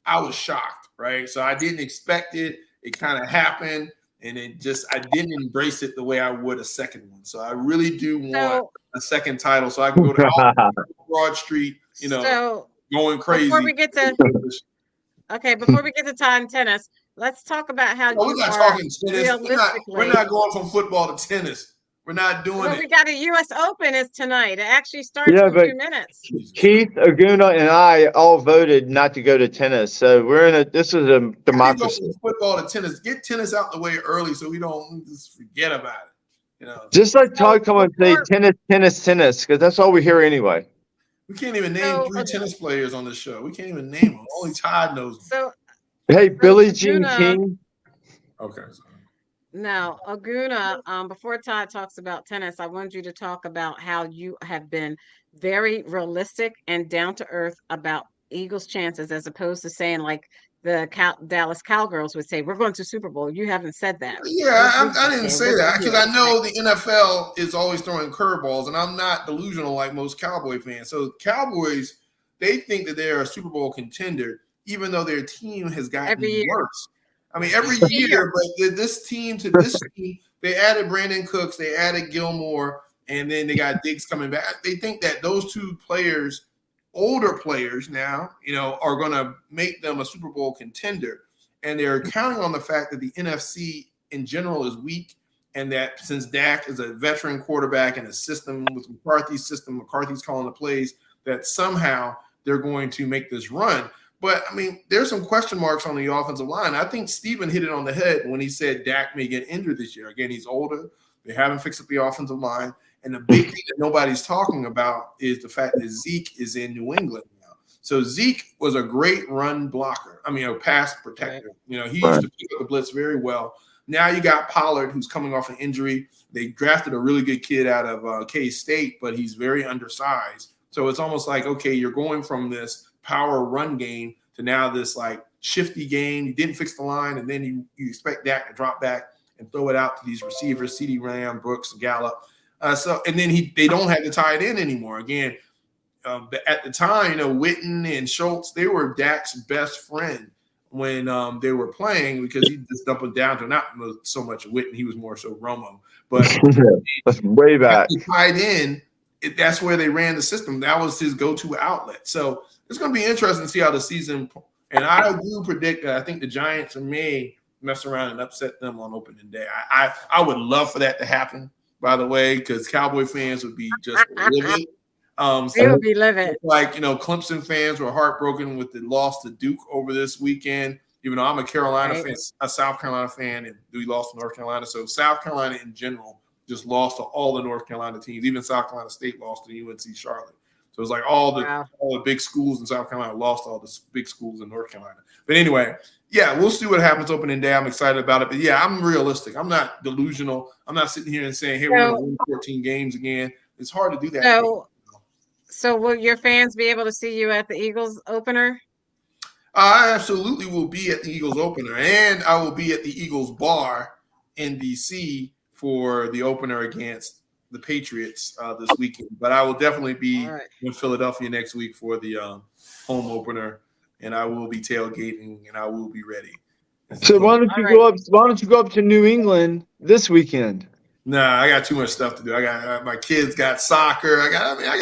S1: I was shocked, right? So I didn't expect it. It kind of happened, and I didn't embrace it the way I would a second one. So I really do want a second title so I can go to Broad Street, you know, going crazy.
S2: Before we get to time tennis, let's talk about how
S1: we're not talking tennis. We're not going from football to tennis. We're not doing
S2: Well,
S1: it.
S2: we got a U.S. Open is tonight. It actually starts
S3: Yeah,
S2: in
S3: but
S2: 2 minutes.
S3: Keith, Aguna, and I all voted not to go to tennis. So this is a
S1: How do you go
S3: democracy.
S1: from football to tennis? Get tennis out the way early so we don't just forget about it. You know,
S3: Just like Todd come and say
S2: before-
S3: tennis, because that's all we hear anyway.
S1: we can't even name
S2: So,
S1: 3 tennis players on the show. We can't even name them. Only Todd knows them.
S2: So
S3: Hey, Billie Jean
S2: Aguna-
S3: King.
S1: Okay. So.
S2: now, Aguna, before Todd talks about tennis, I want you to talk about how you have been very realistic and down to earth about Eagles' chances, as opposed to saying like the Dallas Cowgirls would say, "We're going to Super Bowl." You haven't said that.
S1: Yeah, I didn't
S2: Okay,
S1: say
S2: what
S1: that
S2: you
S1: because
S2: hear?
S1: I know the NFL is always throwing curveballs, and I'm not delusional like most Cowboy fans. So Cowboys, they think that they're a Super Bowl contender, even though their team has gotten
S2: Every year.
S1: worse. I mean, every
S2: Every
S1: year,
S2: year.
S1: but this team to this team, they added Brandon Cooks, they added Gilmore, and then they got Diggs coming back. They think that those 2 players, older players now, are going to make them a Super Bowl contender. And they're counting on the fact that the NFC in general is weak, and that since Dak is a veteran quarterback in a system with McCarthy's calling the plays, that somehow they're going to make this run. But, I mean, there's some question marks on the offensive line. I think Steven hit it on the head when he said Dak may get injured this year. Again, he's older. They haven't fixed up the offensive line. And the big thing that nobody's talking about is the fact that Zeke is in New England now. So Zeke was a great run blocker. I mean, a pass protector. He used to pick up the blitz very well. Now you got Pollard, who's coming off an injury. They drafted a really good kid out of K-State, but he's very undersized. So it's almost like, okay, you're going from this power run game to now this like shifty game. You didn't fix the line, and then you expect Dak to drop back and throw it out to these receivers, CeeDee Lamb, Brooks, Gallup. And then they don't have to tie it in anymore. Again, at the time, Witten and Schultz, they were Dak's best friend when they were playing, because he just dumped it down to not so much Witten, he was more so Romo. But
S3: that's way back.
S1: Tied in, that's where they ran the system. That was his go-to outlet. So it's going to be interesting to see how the season. And I do predict that I think the Giants may mess around and upset them on opening day. I would love for that to happen, by the way, because Cowboy fans would be just livid.
S2: They would be livid.
S1: Like, Clemson fans were heartbroken with the loss to Duke over this weekend, even though I'm a Carolina fan, a South Carolina fan, and we lost to North Carolina. So South Carolina in general just lost to all the North Carolina teams. Even South Carolina State lost to UNC Charlotte. So it's like all the big schools in South Carolina lost to all the big schools in North Carolina. But anyway, yeah, we'll see what happens opening day. I'm excited about it. But yeah, I'm realistic. I'm not delusional. I'm not sitting here and saying, hey, we're going to win 14 games again. It's hard to do that.
S2: So will your fans be able to see you at the Eagles opener?
S1: I absolutely will be at the Eagles opener, and I will be at the Eagles bar in DC for the opener against the Patriots this weekend. But I will definitely be in Philadelphia next week for the home opener, and I will be tailgating, and I will be ready.
S3: So why don't you go up? Why don't you go up to New England this weekend?
S1: Nah, I got too much stuff to do. I got my kids got soccer. I got
S3: Yeah,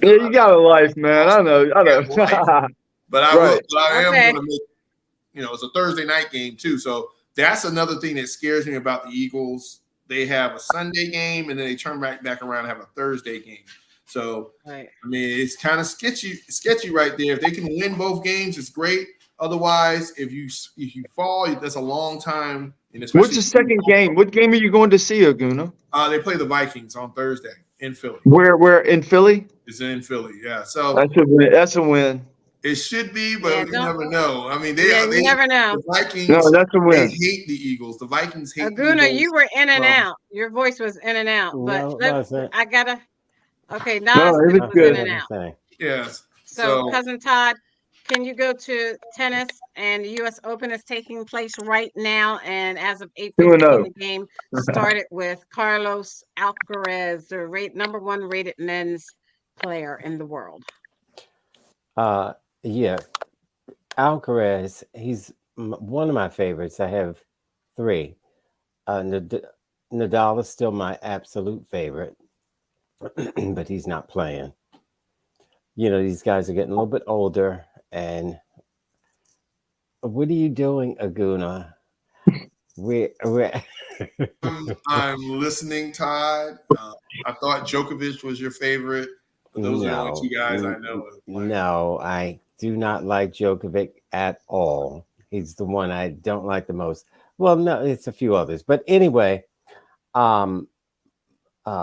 S3: you got a life, man. I know.
S1: But I will. But I am going to make. It's a Thursday night game too, so that's another thing that scares me about the Eagles. They have a Sunday game, and then they turn back around and have a Thursday game. So I mean, it's kind of sketchy right there. If they can win both games, it's great. Otherwise, if you fall, that's a long time.
S3: What's the second game? What game are you going to see, Aguna?
S1: They play the Vikings on Thursday in Philly.
S3: Where in Philly?
S1: It's in Philly, yeah. So
S3: that's a win.
S1: It should be, but you never know. I mean, they
S2: never know.
S1: The Vikings,
S3: no, that's a win.
S1: They hate the Eagles. The Vikings hate
S2: Aguna,
S1: the Eagles.
S2: You were in and out. Your voice was in and out. But I gotta. Okay, Nas was in and out.
S1: Yes.
S2: So, Cousin Todd, can you go to tennis? And the U.S. Open is taking place right now. And as of 8:15, the game started with Carlos Alcaraz, the number 1 rated men's player in the world.
S5: Yeah, Alcaraz, he's one of my favorites. I have 3. Nadal is still my absolute favorite, but he's not playing. These guys are getting a little bit older. And what are you doing, Aguna?
S1: I'm listening, Todd. I thought Djokovic was your favorite, but those are the only two guys I know.
S5: No, I do not like Djokovic at all. He's the one I don't like the most. Well, no, it's a few others, but anyway,
S2: All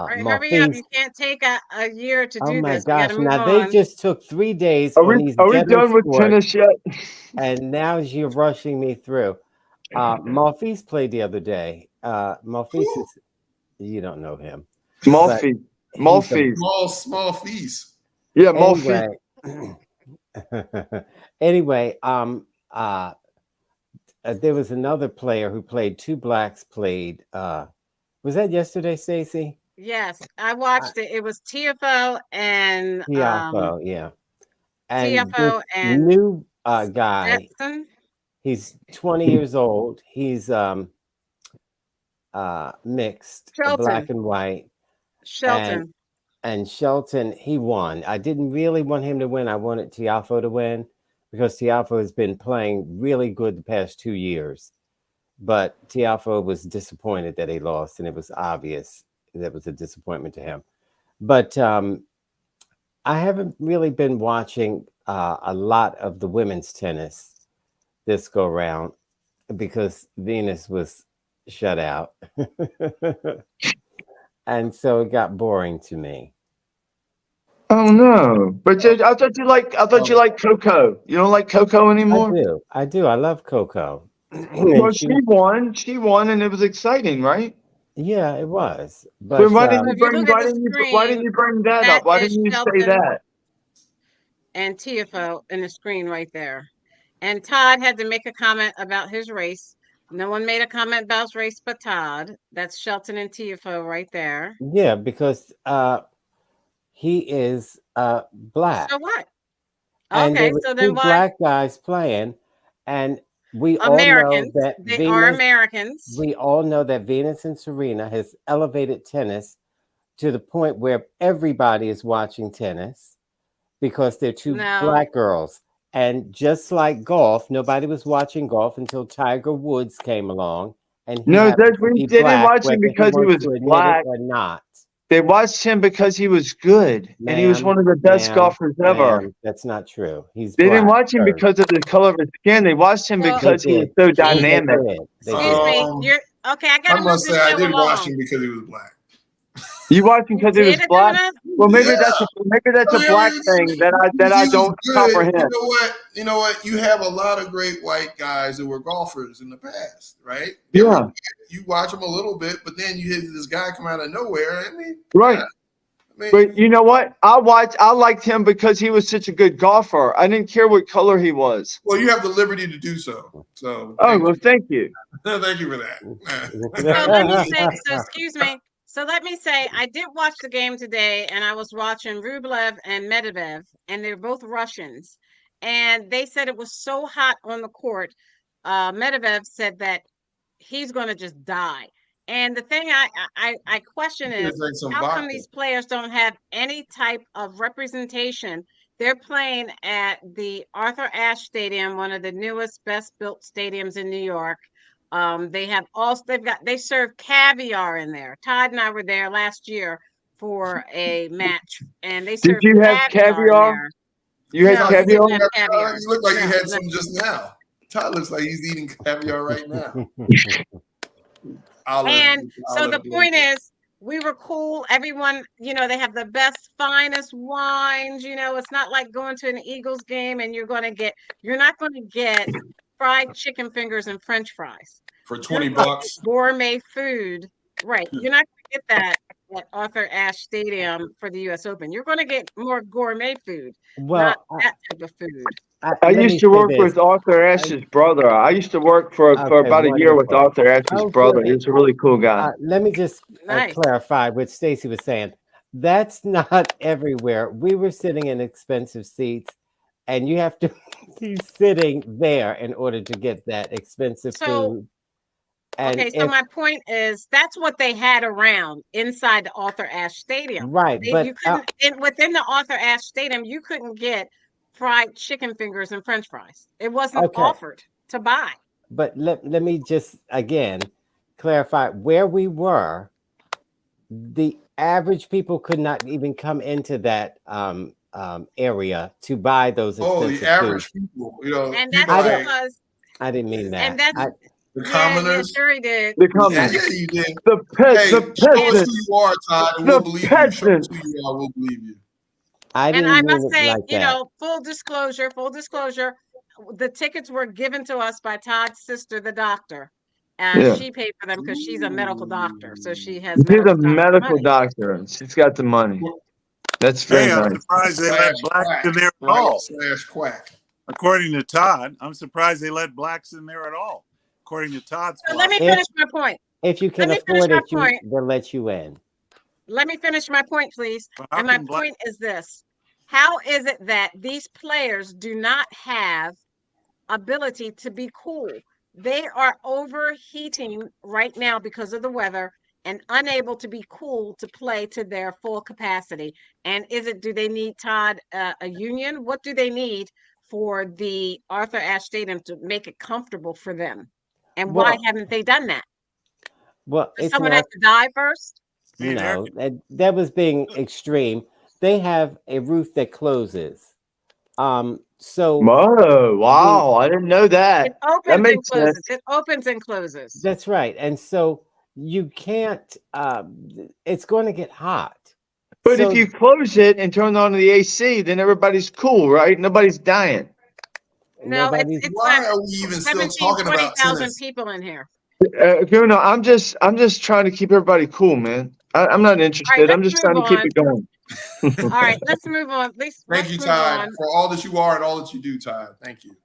S2: right, hurry up! You can't take a year to
S5: oh
S2: do
S5: my
S2: this. We got
S5: gosh!
S2: to move
S5: Now
S2: on.
S5: they just took 3 days
S3: Are
S5: on
S3: we,
S5: these
S3: are we
S5: ghetto
S3: done with
S5: sports,
S3: tennis yet?
S5: and now you're rushing me through. Malfise played the other day. Malfise is, you don't know him.
S3: Malfise. Malfise.
S1: Small fees.
S3: Yeah, Malfise.
S5: Anyway, there was another player who played. Two blacks played. Was that yesterday, Stacey?
S2: Yes, I watched it. It was TFO and
S5: Tiafo, yeah. And
S2: TFO
S5: this
S2: and
S5: new guy,
S2: Stetson.
S5: he's 20 years old. He's mixed, black and white.
S2: Shelton.
S5: And Shelton, he won. I didn't really want him to win. I wanted Tiafo to win because Tiafo has been playing really good the past 2 years. But Tiafo was disappointed that he lost, and it was obvious that was a disappointment to him. But I haven't really been watching a lot of the women's tennis this go round because Venus was shut out. And so it got boring to me.
S3: Oh no! But I thought you liked Coco. You don't like Coco anymore?
S5: I do. I love Coco.
S3: Well, she won. She won, and it was exciting, right?
S5: Yeah, it was. But
S3: why didn't you bring that up? Why didn't you say that?
S2: And TFO in the screen right there. And Todd had to make a comment about his race. No one made a comment about his race but Todd. That's Shelton and TFO right there.
S5: Yeah, because he is black.
S2: So what?
S5: And
S2: okay,
S5: so
S2: then
S5: why? Black guys playing, and we
S2: Americans,
S5: all know that
S2: they are Americans.
S5: We all know that Venus and Serena has elevated tennis to the point where everybody is watching tennis because they're two black girls. And just like golf, nobody was watching golf until Tiger Woods came along. And he
S3: they didn't watch him because he was black
S5: or not.
S3: They watched him because he was good, and he was one of the best golfers ever.
S5: That's not true. They
S3: didn't watch him because of the color of his skin. They watched him because he was so dynamic.
S2: Excuse me. You're okay. I gotta move this show along.
S1: watch him because he was black.
S3: You watched him because he was black. Well, maybe that's a black thing that I don't comprehend.
S1: You know what? You have a lot of great white guys who were golfers in the past, right?
S3: Yeah.
S1: You watch them a little bit, but then you hit this guy come out of nowhere.
S3: Right. But you know what? I liked him because he was such a good golfer. I didn't care what color he was.
S1: Well, you have the liberty to do so. So.
S3: Thank you.
S1: Thank you for that.
S2: So let me say. So excuse me. So let me say, I did watch the game today, and I was watching Rublev and Medvedev, and they're both Russians. And they said it was so hot on the court. Medvedev said that he's going to just die. And the thing I question is, how come these players don't have any type of representation? They're playing at the Arthur Ashe Stadium, one of the newest, best built stadiums in New York. They serve caviar in there. Todd and I were there last year for a match, and they served.
S3: Did you have caviar? You had caviar?
S1: You look like you had some just now. Todd looks like he's eating caviar right now.
S2: And so the point is, we were cool. Everyone, they have the best, finest wines. It's not like going to an Eagles game and you're not going to get fried chicken fingers and French fries
S1: for $20.
S2: Gourmet food, right? You're not going to get that at Arthur Ashe Stadium for the U.S. Open. You're going to get more gourmet food, not that type of food.
S3: I used to work with Arthur Ashe's brother. I used to work for about a year with Arthur Ashe's brother. He's a really cool guy.
S5: Let me just clarify what Stacey was saying. That's not everywhere. We were sitting in expensive seats, and you have to be sitting there in order to get that expensive food.
S2: And so my point is, that's what they had around inside the Arthur Ashe Stadium.
S5: Right. But
S2: you couldn't, within the Arthur Ashe Stadium, you couldn't get fried chicken fingers and French fries. It wasn't offered to buy.
S5: But let me just, again, clarify where we were. The average people could not even come into that area to buy those
S1: Oh,
S5: expensive
S1: the
S5: foods.
S1: average people,
S2: And
S1: people
S2: that's
S1: like
S2: because,
S5: I didn't mean that.
S2: and that's,
S1: the
S2: yeah,
S1: commoners.
S2: sure he did.
S3: The
S1: Yeah,
S3: commoners,
S1: yeah, you did.
S3: the
S1: Hey, show us
S3: peasants,
S1: who you are, Todd, and
S3: the
S1: we'll believe you. Show us
S3: peasants.
S1: who you are, we'll believe you.
S5: I
S2: And
S5: didn't
S2: I
S5: mean
S2: must
S5: it
S2: say,
S5: like
S2: you
S5: that.
S2: know, full disclosure, the tickets were given to us by Todd's sister, the doctor.
S3: Yeah.
S2: She paid for them because she's a medical doctor. So she has
S3: She's a
S2: medical doctor
S3: medical
S2: money.
S3: doctor, and she's got the money. That's very
S4: Hey, I'm
S3: nice.
S4: surprised they let blacks in there at
S1: Right,
S4: all.
S1: slash quack.
S4: According to Todd, I'm surprised they let blacks in there at all. According to Todd's
S2: So let me
S4: philosophy.
S2: finish my point.
S5: If you can
S2: Let me finish
S5: afford
S2: my
S5: it,
S2: point.
S5: they'll let you in.
S2: Let me finish my point, please.
S4: But how
S2: And my
S4: come black-
S2: point is this. How is it that these players do not have ability to be cool? They are overheating right now because of the weather and unable to be cool to play to their full capacity. And do they need, Todd, a union? What do they need for the Arthur Ashe Stadium to make it comfortable for them? And why
S5: Well,
S2: haven't they done that?
S5: well,
S2: Does
S5: it's
S2: someone
S5: not.
S2: have to die first?
S5: No, that was being extreme. They have a roof that closes. So
S3: Whoa, wow, I didn't know
S2: It
S3: that. That
S2: opens and
S3: makes
S2: closes.
S3: sense.
S2: It opens and closes.
S5: that's right. And so you can't. It's going to get hot.
S3: But
S5: So
S3: if you close it and turn on the AC, then everybody's cool, right? Nobody's dying.
S2: No,
S5: nobody's.
S2: it's
S1: Why are we even still
S2: 17,
S1: talking about
S2: 20,000
S1: tennis?
S2: people in here.
S3: Guna, I'm just trying to keep everybody cool, man. I'm not interested. I'm
S2: let's
S3: just trying to
S2: move
S3: keep
S2: on.
S3: it going.
S2: All right, let's move on.
S1: Thank
S2: Let's
S1: you,
S2: move
S1: Todd,
S2: on.
S1: for all that you are and all that you do, Todd. Thank you.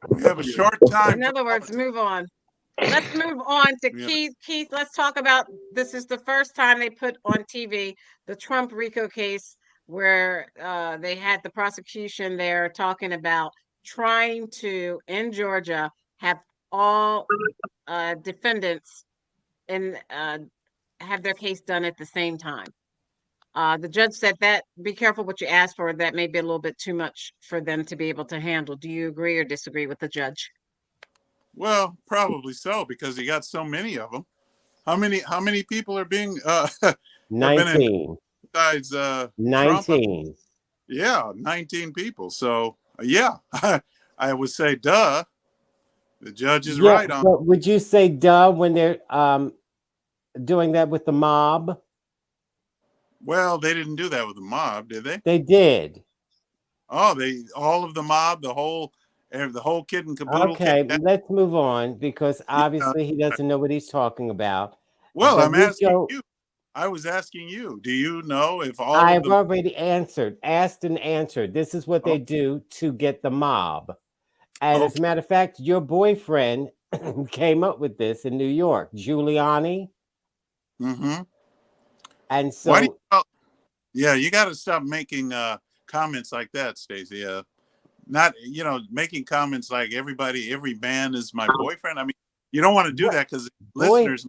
S4: We have a short time.
S2: In other words, move on. Let's move on to
S4: Yeah.
S2: Keith. Keith, let's talk about, this is the first time they put on TV the Trump RICO case where they had the prosecution there talking about trying to, in Georgia, have all defendants and have their case done at the same time. The judge said that be careful what you ask for. That may be a little bit too much for them to be able to handle. Do you agree or disagree with the judge?
S4: Well, probably so, because he got so many of them. How many people are being
S5: 19.
S4: besides
S5: 19.
S4: Trump? Yeah, 19 people. So yeah, I would say duh. The judge is right on.
S5: But would you say duh when they're doing that with the mob?
S4: Well, they didn't do that with the mob, did they?
S5: They did.
S4: Oh, all of the mob, the whole kid and caboodle.
S5: Okay, let's move on because obviously he doesn't know what he's talking about.
S4: Well, I'm asking
S5: RICO,
S4: you. I was asking you. Do you know if all
S5: I've
S4: of the
S5: already asked and answered. This is what they do to get the mob. And as a matter of fact, your boyfriend came up with this in New York, Giuliani.
S4: Mm-hmm.
S5: And so,
S4: yeah, you got to stop making comments like that, Stacey. Not, making comments like every man is my boyfriend. I mean, you don't want to do that because listeners.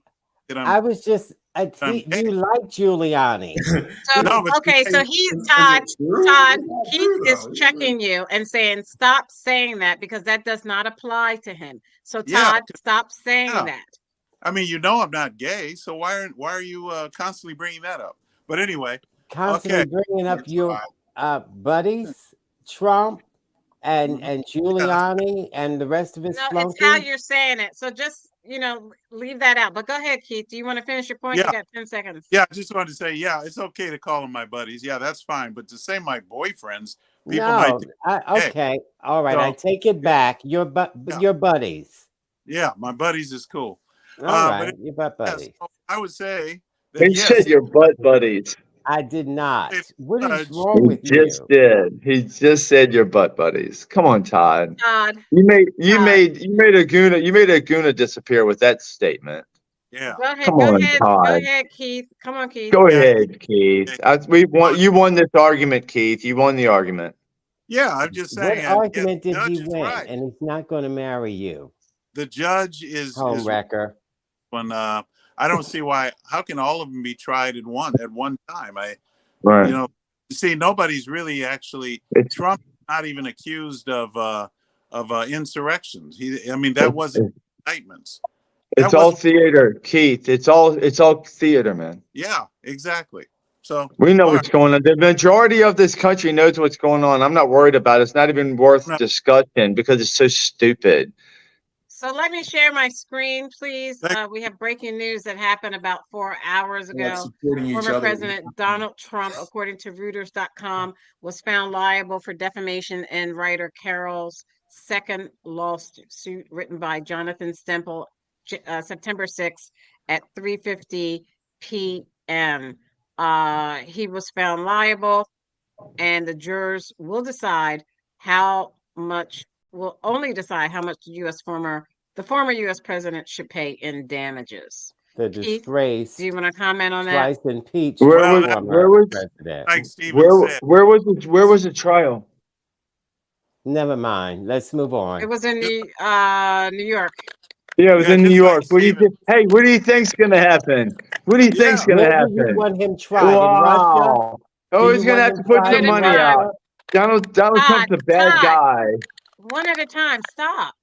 S5: I was just, you like Giuliani.
S2: So he's Todd. Keith is checking you and saying, stop saying that because that does not apply to him. So Todd, stop saying that.
S4: I mean, I'm not gay, so why are you constantly bringing that up? But anyway,
S5: constantly bringing up your buddies, Trump and Giuliani and the rest of his flunkies.
S2: It's how you're saying it. So just leave that out. But go ahead, Keith. Do you want to finish your point?
S4: Yeah.
S2: You got 10 seconds.
S4: Yeah, I just wanted to say, it's okay to call them my buddies. Yeah, that's fine. But to say my boyfriends, people might think,
S5: okay. All right. I take it back. Your buddies.
S4: Yeah, my buddies is cool.
S5: All right. Your butt buddies.
S4: So I would say that,
S3: He said your butt buddies.
S5: I did not. What is wrong with you?
S3: He just did. He just said your butt buddies. Come on, Todd.
S2: Todd.
S3: You made a Guna disappear with that statement.
S4: Yeah.
S2: Go ahead.
S3: Come on, Todd.
S2: Go ahead, Keith. Come on, Keith.
S3: Go ahead, Keith. You won this argument, Keith. You won the argument.
S4: Yeah, I'm just saying.
S5: What argument did he win?
S4: Right.
S5: And he's not going to marry you.
S4: The judge is
S5: wrecker.
S4: When I don't see why. How can all of them be tried at one time?
S3: Right.
S4: See, nobody's really actually. Trump not even accused of insurrections. That wasn't indictments.
S3: It's all theater, Keith. It's all theater, man.
S4: Yeah, exactly. So
S3: We know
S4: all
S3: what's going on. The majority of this country knows what's going on. I'm not worried about it. It's not even worth
S4: No.
S3: discussion because it's so stupid.
S2: So let me share my screen, please.
S4: Thank-
S2: We have breaking news that happened about 4 hours
S1: Like
S2: ago.
S1: supporting each
S2: Former
S1: other.
S2: President Donald Trump, according to Reuters.com, was found liable for defamation in writer Carol's second lawsuit written by Jonathan Stemple, September 6th at 3:50 p.m. He was found liable, and the jurors will only decide how much the former U.S. president should pay in damages.
S5: The
S2: Keith,
S5: disgrace,
S2: do you want to comment on that?
S5: twice impeached
S3: Where
S5: former
S3: was
S5: president.
S4: like Stephen said,
S3: where was the trial?
S5: Never mind. Let's move on.
S2: It was in New York.
S3: Yeah, it was
S4: Yeah,
S3: in New
S4: just like
S3: York. What do you
S4: Stephen.
S3: think? Hey, what do you think's gonna happen? What do you think's gonna
S5: Where do you
S3: happen?
S5: want him tried? In Russia?
S3: Wow. Oh,
S5: Do
S3: he's
S5: you
S3: gonna
S5: want
S3: have
S5: him
S3: to put
S5: tried
S3: some
S2: in
S3: money
S2: Russia?
S3: out. Donald Trump's a bad
S2: Todd.
S3: guy.
S2: One at a time. Stop.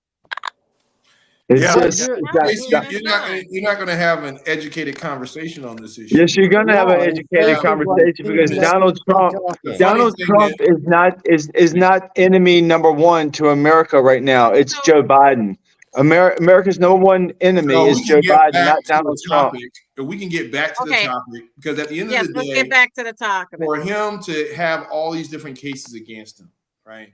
S3: It's
S4: Yeah.
S3: just
S1: You're not going to have an educated conversation on this issue.
S3: yes, you're gonna have an
S5: No,
S3: educated
S5: it's
S3: conversation because
S5: basically
S3: Donald Trump
S1: The funny
S3: Donald
S1: thing
S3: Trump is not enemy number one to America right now. It's
S2: So-
S3: Joe Biden. America's number one enemy
S1: So
S3: is
S1: we
S3: Joe
S1: can get
S3: Biden,
S1: back
S3: not
S1: to
S3: Donald
S1: the
S3: Trump.
S1: topic. If we can get back to
S2: Okay.
S1: the topic, because at the end
S2: Yes,
S1: of the
S2: let's
S1: day,
S2: get back to the talk.
S1: for him to have all these different cases against him, right?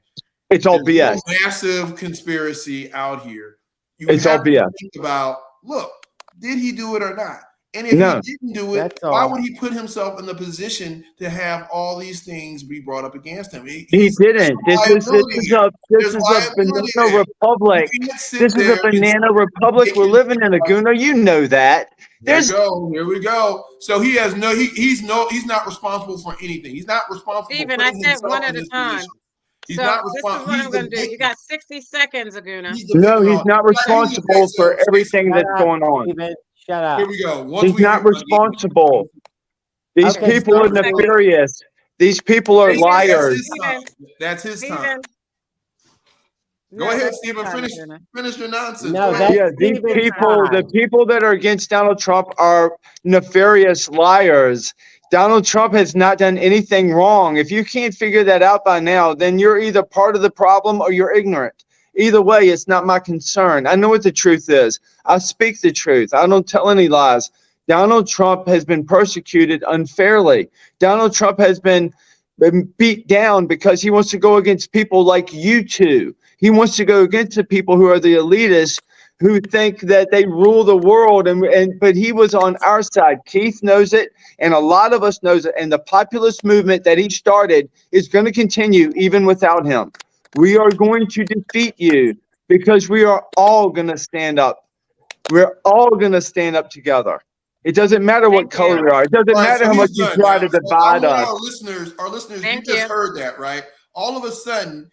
S3: It's all
S1: There's
S3: BS.
S1: no massive conspiracy out here. You
S3: It's all
S1: have to
S3: BS.
S1: think about, look, did he do it or not? And if
S3: No.
S1: he didn't do it,
S5: That's
S1: why
S5: all.
S1: would he put himself in the position to have all these things be brought up against him?
S3: He
S1: He's
S3: didn't. This is a
S1: There's
S3: banana
S1: liability there.
S3: republic.
S1: You can't sit
S3: This is
S1: there
S3: a
S1: and
S3: banana republic. We're living in a Guna. You know that.
S1: There
S3: There's
S1: we go. Here we go. So he has he's not responsible for anything. He's not responsible.
S2: Stephen,
S1: for
S2: I
S1: putting
S2: said
S1: himself
S2: one
S1: in
S2: at a
S1: this
S2: time.
S1: position. He's
S2: So
S1: not
S2: this is
S1: responsible.
S2: what
S1: He's
S2: I'm
S1: the
S2: going to do. You
S1: victim.
S2: got 60 seconds, Aguna.
S1: He's the
S3: no.
S1: victim.
S3: He's not responsible for everything that's going on.
S5: Steven, shut up.
S1: Here we go. Once
S3: He's
S1: we
S3: not responsible. These
S5: Okay,
S3: people are
S2: stop.
S3: nefarious. These people are
S1: That's
S3: liars.
S1: his time. That's his time.
S2: Stephen.
S1: Go
S2: No,
S1: ahead,
S2: that's
S1: Stephen.
S2: fine,
S1: Finish
S2: Aguna.
S1: your nonsense.
S5: No,
S1: Go ahead.
S5: that's
S3: Yeah, these
S5: Stephen's
S3: people, the
S5: time.
S3: people that are against Donald Trump are nefarious liars. Donald Trump has not done anything wrong. If you can't figure that out by now, then you're either part of the problem or you're ignorant. Either way, it's not my concern. I know what the truth is. I speak the truth. I don't tell any lies. Donald Trump has been persecuted unfairly. Donald Trump has been beat down because he wants to go against people like you two. He wants to go against the people who are the elitists who think that they rule the world. But he was on our side. Keith knows it, and a lot of us knows it. And the populist movement that he started is going to continue even without him. We are going to defeat you because we are all going to stand up. We're all going to stand up together. It doesn't matter what
S2: Thank
S3: color
S2: you.
S3: we are. It doesn't
S1: All right,
S3: matter
S1: so
S3: how much
S1: he's
S3: you
S1: done
S3: try
S1: now.
S3: to
S1: So
S3: divide
S1: I want
S3: us.
S1: our listeners,
S2: Thank
S1: you just
S2: you.
S1: heard that, right? All of a sudden,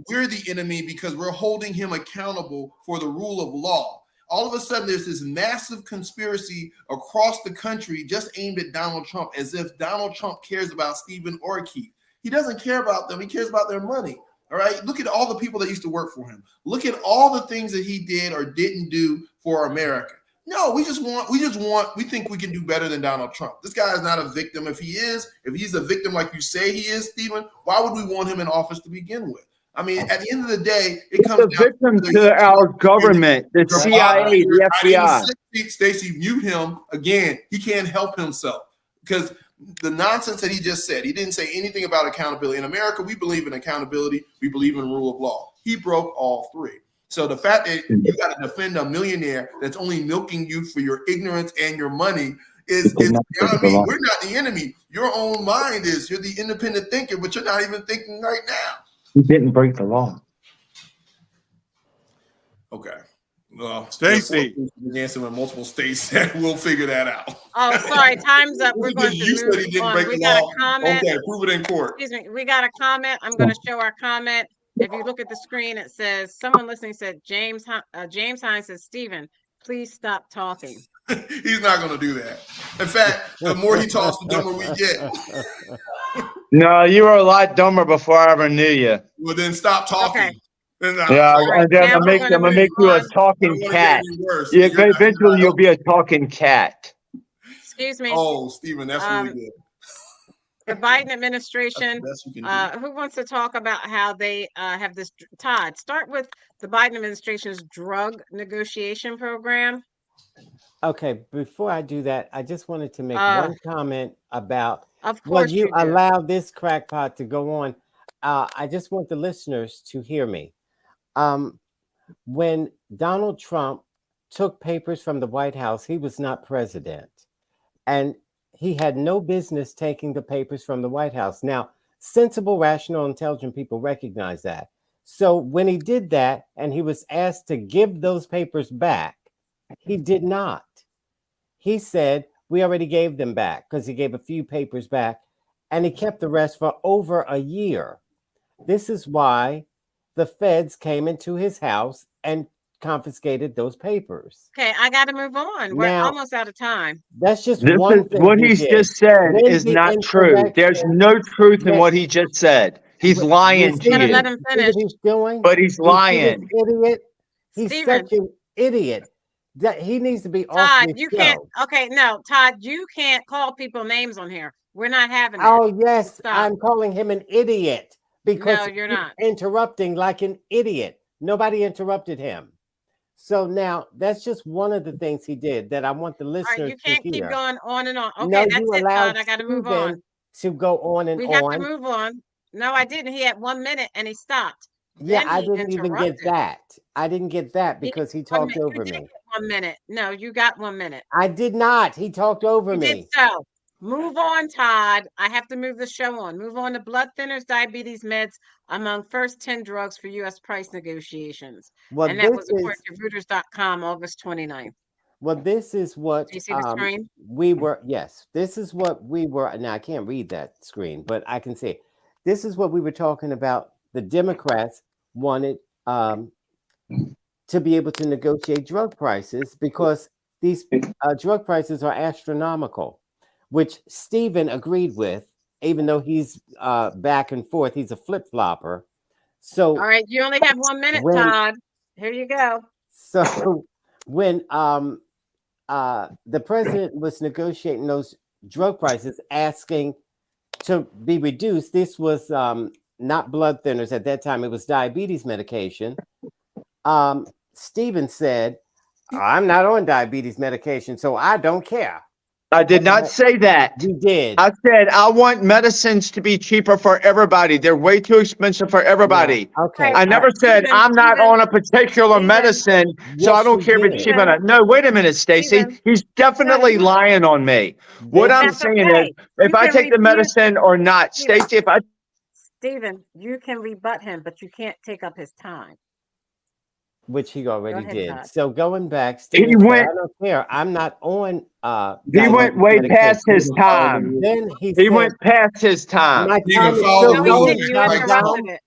S1: we're the enemy because we're holding him accountable for the rule of law. All of a sudden, there's this massive conspiracy across the country just aimed at Donald Trump, as if Donald Trump cares about Stephen or Keith. He doesn't care about them. He cares about their money. All right. Look at all the people that used to work for him. Look at all the things that he did or didn't do for America. No, we think we can do better than Donald Trump. This guy is not a victim. If he's a victim like you say he is, Stephen, why would we want him in office to begin with? I mean, at the end of the day, it comes
S3: He's a victim to our government, the CIA, the FBI.
S1: Stacey, mute him again. He can't help himself because the nonsense that he just said, he didn't say anything about accountability. In America, we believe in accountability. We believe in rule of law. He broke all three. So the fact that you got to defend a millionaire that's only milking you for your ignorance and your money is you know what I mean? We're not the enemy. Your own mind is. You're the independent thinker, but you're not even thinking right now.
S3: He didn't break the law.
S1: Okay. Well,
S4: Stacey.
S1: dancing in multiple states. We'll figure that out.
S2: Oh, sorry. Time's up. We're going
S1: You
S2: to
S1: said he
S2: move
S1: didn't
S2: on.
S1: break
S2: We
S1: the
S2: got
S1: law.
S2: a comment.
S1: Okay, prove it in court.
S2: Excuse me. We got a comment. I'm going to show our comment. If you look at the screen, it says, someone listening said, James Hines says, Stephen, please stop talking.
S1: He's not going to do that. In fact, the more he talks, the dumber we get.
S3: No, you were a lot dumber before I ever knew you.
S1: Well, then stop talking.
S2: Okay.
S3: Yeah,
S2: All right,
S3: and then
S2: now
S3: I'm
S2: we're
S3: gonna
S2: gonna
S3: make
S2: move
S3: you a
S2: on.
S3: talking cat. Yeah, eventually you'll be a talking cat.
S2: Excuse me.
S1: Oh, Stephen, that's really
S2: Um,
S1: good.
S2: The Biden administration,
S1: That's the best you can do.
S2: who wants to talk about how they have this? Todd, start with the Biden administration's drug negotiation program.
S5: Okay, before I do that, I just wanted to make
S2: Uh,
S5: one comment about,
S2: Of
S5: well,
S2: course
S5: you
S2: you do.
S5: allow this crackpot to go on. I just want the listeners to hear me. When Donald Trump took papers from the White House, he was not president. And he had no business taking the papers from the White House. Now, sensible, rational, intelligent people recognize that. So when he did that and he was asked to give those papers back, he did not. He said, we already gave them back, because he gave a few papers back, and he kept the rest for over a year. This is why the feds came into his house and confiscated those papers.
S2: Okay, I got to move on. We're
S5: Now,
S2: almost out of time.
S5: that's just
S3: This
S5: one
S3: is
S5: thing
S3: what
S5: he
S3: he's
S5: did.
S3: just said
S5: When
S3: is
S5: the
S3: not true. There's
S5: insurrection-
S3: no truth in
S5: when-
S3: what he just said. He's lying
S5: You
S3: to
S2: gotta
S3: you.
S2: let him
S5: see
S2: finish.
S5: what he's doing?
S3: But he's
S5: You see this
S3: lying.
S5: idiot? He's
S2: Steven.
S5: such an idiot that he needs to be off
S2: Todd,
S5: this
S2: you
S5: show.
S2: can't. Okay, no, Todd, you can't call people names on here. We're not having that.
S5: Oh, yes,
S2: Stop.
S5: I'm calling him an idiot because
S2: No, you're
S5: he's
S2: not.
S5: interrupting like an idiot. Nobody interrupted him. So now that's just one of the things he did that I want the
S2: All
S5: listeners
S2: right, you can't
S5: to
S2: keep
S5: hear.
S2: going on and on. Okay,
S5: No,
S2: that's
S5: you
S2: it,
S5: allowed
S2: Todd. I got to move on.
S5: Stephen to go on and
S2: We have to
S5: on.
S2: move on. No, I didn't. He had 1 minute and he stopped.
S5: Yeah,
S2: Then
S5: I
S2: he
S5: didn't even get
S2: interrupted.
S5: that. I didn't get that because he
S2: 1
S5: talked
S2: minute.
S5: over
S2: You did
S5: me.
S2: get 1 minute. No, you got 1 minute.
S5: I did not. He talked over
S2: You did
S5: me.
S2: so. Move on, Todd. I have to move the show on. Move on to blood thinners, diabetes meds among first 10 drugs for U.S. price negotiations.
S5: Well,
S2: And that
S5: this
S2: was
S5: is
S2: according to Reuters.com, August 29th.
S5: this is what
S2: Do you see the screen?
S5: we were. Yes, this is what we were. Now I can't read that screen, but I can see it. This is what we were talking about. The Democrats wanted to be able to negotiate drug prices because these drug prices are astronomical, which Stephen agreed with, even though he's back and forth. He's a flip-flopper. So
S2: All right, you only have 1 minute, Todd. Here you go.
S5: So when the president was negotiating those drug prices, asking to be reduced, this was not blood thinners at that time, it was diabetes medication. Stephen said, I'm not on diabetes medication, so I don't care.
S3: I did not say that.
S5: You did.
S3: I said I want medicines to be cheaper for everybody. They're way too expensive for everybody.
S5: Yeah. Okay.
S3: I never said
S2: Stephen,
S3: I'm not
S2: Stephen,
S3: on a particular
S2: Stephen.
S3: medicine, so I
S5: Yes,
S3: don't
S5: you
S3: care if it's
S5: did.
S3: cheaper or not. No, wait a minute, Stacy.
S2: Stephen.
S3: He's definitely
S2: No, you-
S3: lying on me. What I'm
S2: That's
S3: saying
S2: okay.
S3: is, if
S2: You
S3: I
S2: can
S3: take the
S2: refuse-
S3: medicine or not,
S2: Stephen.
S3: Stacy, if I
S2: Stephen, you can rebut him, but you can't take up his time.
S5: Which he already
S2: ahead,
S5: did.
S2: Todd.
S5: So going back,
S3: He
S5: Stephen said,
S3: went-
S5: I don't care. I'm not on
S3: he went
S5: diabetes
S3: way
S5: medication.
S3: past his time.
S5: Then he
S3: He
S5: said,
S3: went past his time.
S5: my
S1: You
S5: time
S1: can
S5: is
S1: follow
S5: still
S1: the
S2: No, he
S1: rules.
S5: going.
S2: didn't. You
S1: Like
S5: Tom Brown.
S2: interrupted it.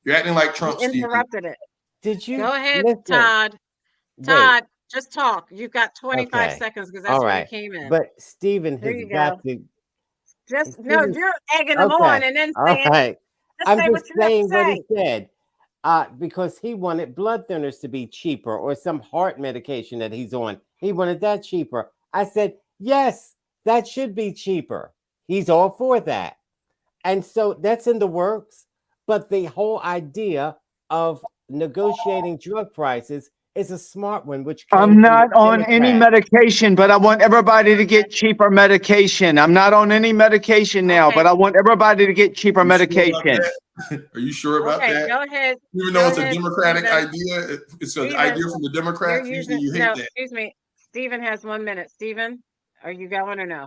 S1: You're acting like Trump,
S2: You
S1: Stephen.
S2: interrupted it.
S5: Did you
S2: Go ahead,
S5: listen?
S2: Todd.
S5: Wait,
S2: Todd, just talk. You've got 25
S5: okay.
S2: seconds because that's
S5: All
S2: when
S5: right.
S2: you came in.
S5: But Stephen
S2: There
S5: has
S2: you
S5: got to.
S2: Just no,
S5: Stephen-
S2: you're egging him
S5: Okay.
S2: on and then
S5: All
S2: saying,
S5: right.
S2: just
S5: I'm
S2: say
S5: just
S2: what you have
S5: saying
S2: to
S5: what
S2: say.
S5: he said. Because he wanted blood thinners to be cheaper or some heart medication that he's on. He wanted that cheaper. I said, yes, that should be cheaper. He's all for that. And so that's in the works. But the whole idea of negotiating drug prices is a smart one, which came
S3: I'm
S5: from
S3: not
S5: the
S3: on any
S5: Democrats.
S3: medication, but I want everybody to get cheaper medication. I'm not on any medication now,
S2: Okay.
S3: but I want everybody to get cheaper
S1: You sure about
S3: medication.
S1: that? Are you sure about
S2: Okay,
S1: that?
S2: go ahead.
S1: Even
S2: Go
S1: though it's a
S2: ahead,
S1: Democratic
S2: Stephen.
S1: idea, it's an
S2: Stephen,
S1: idea from the
S2: You're
S1: Democrats. Usually
S2: using
S1: you hate
S2: no,
S1: that.
S2: excuse me. Stephen has 1 minute. Stephen, are you going or no?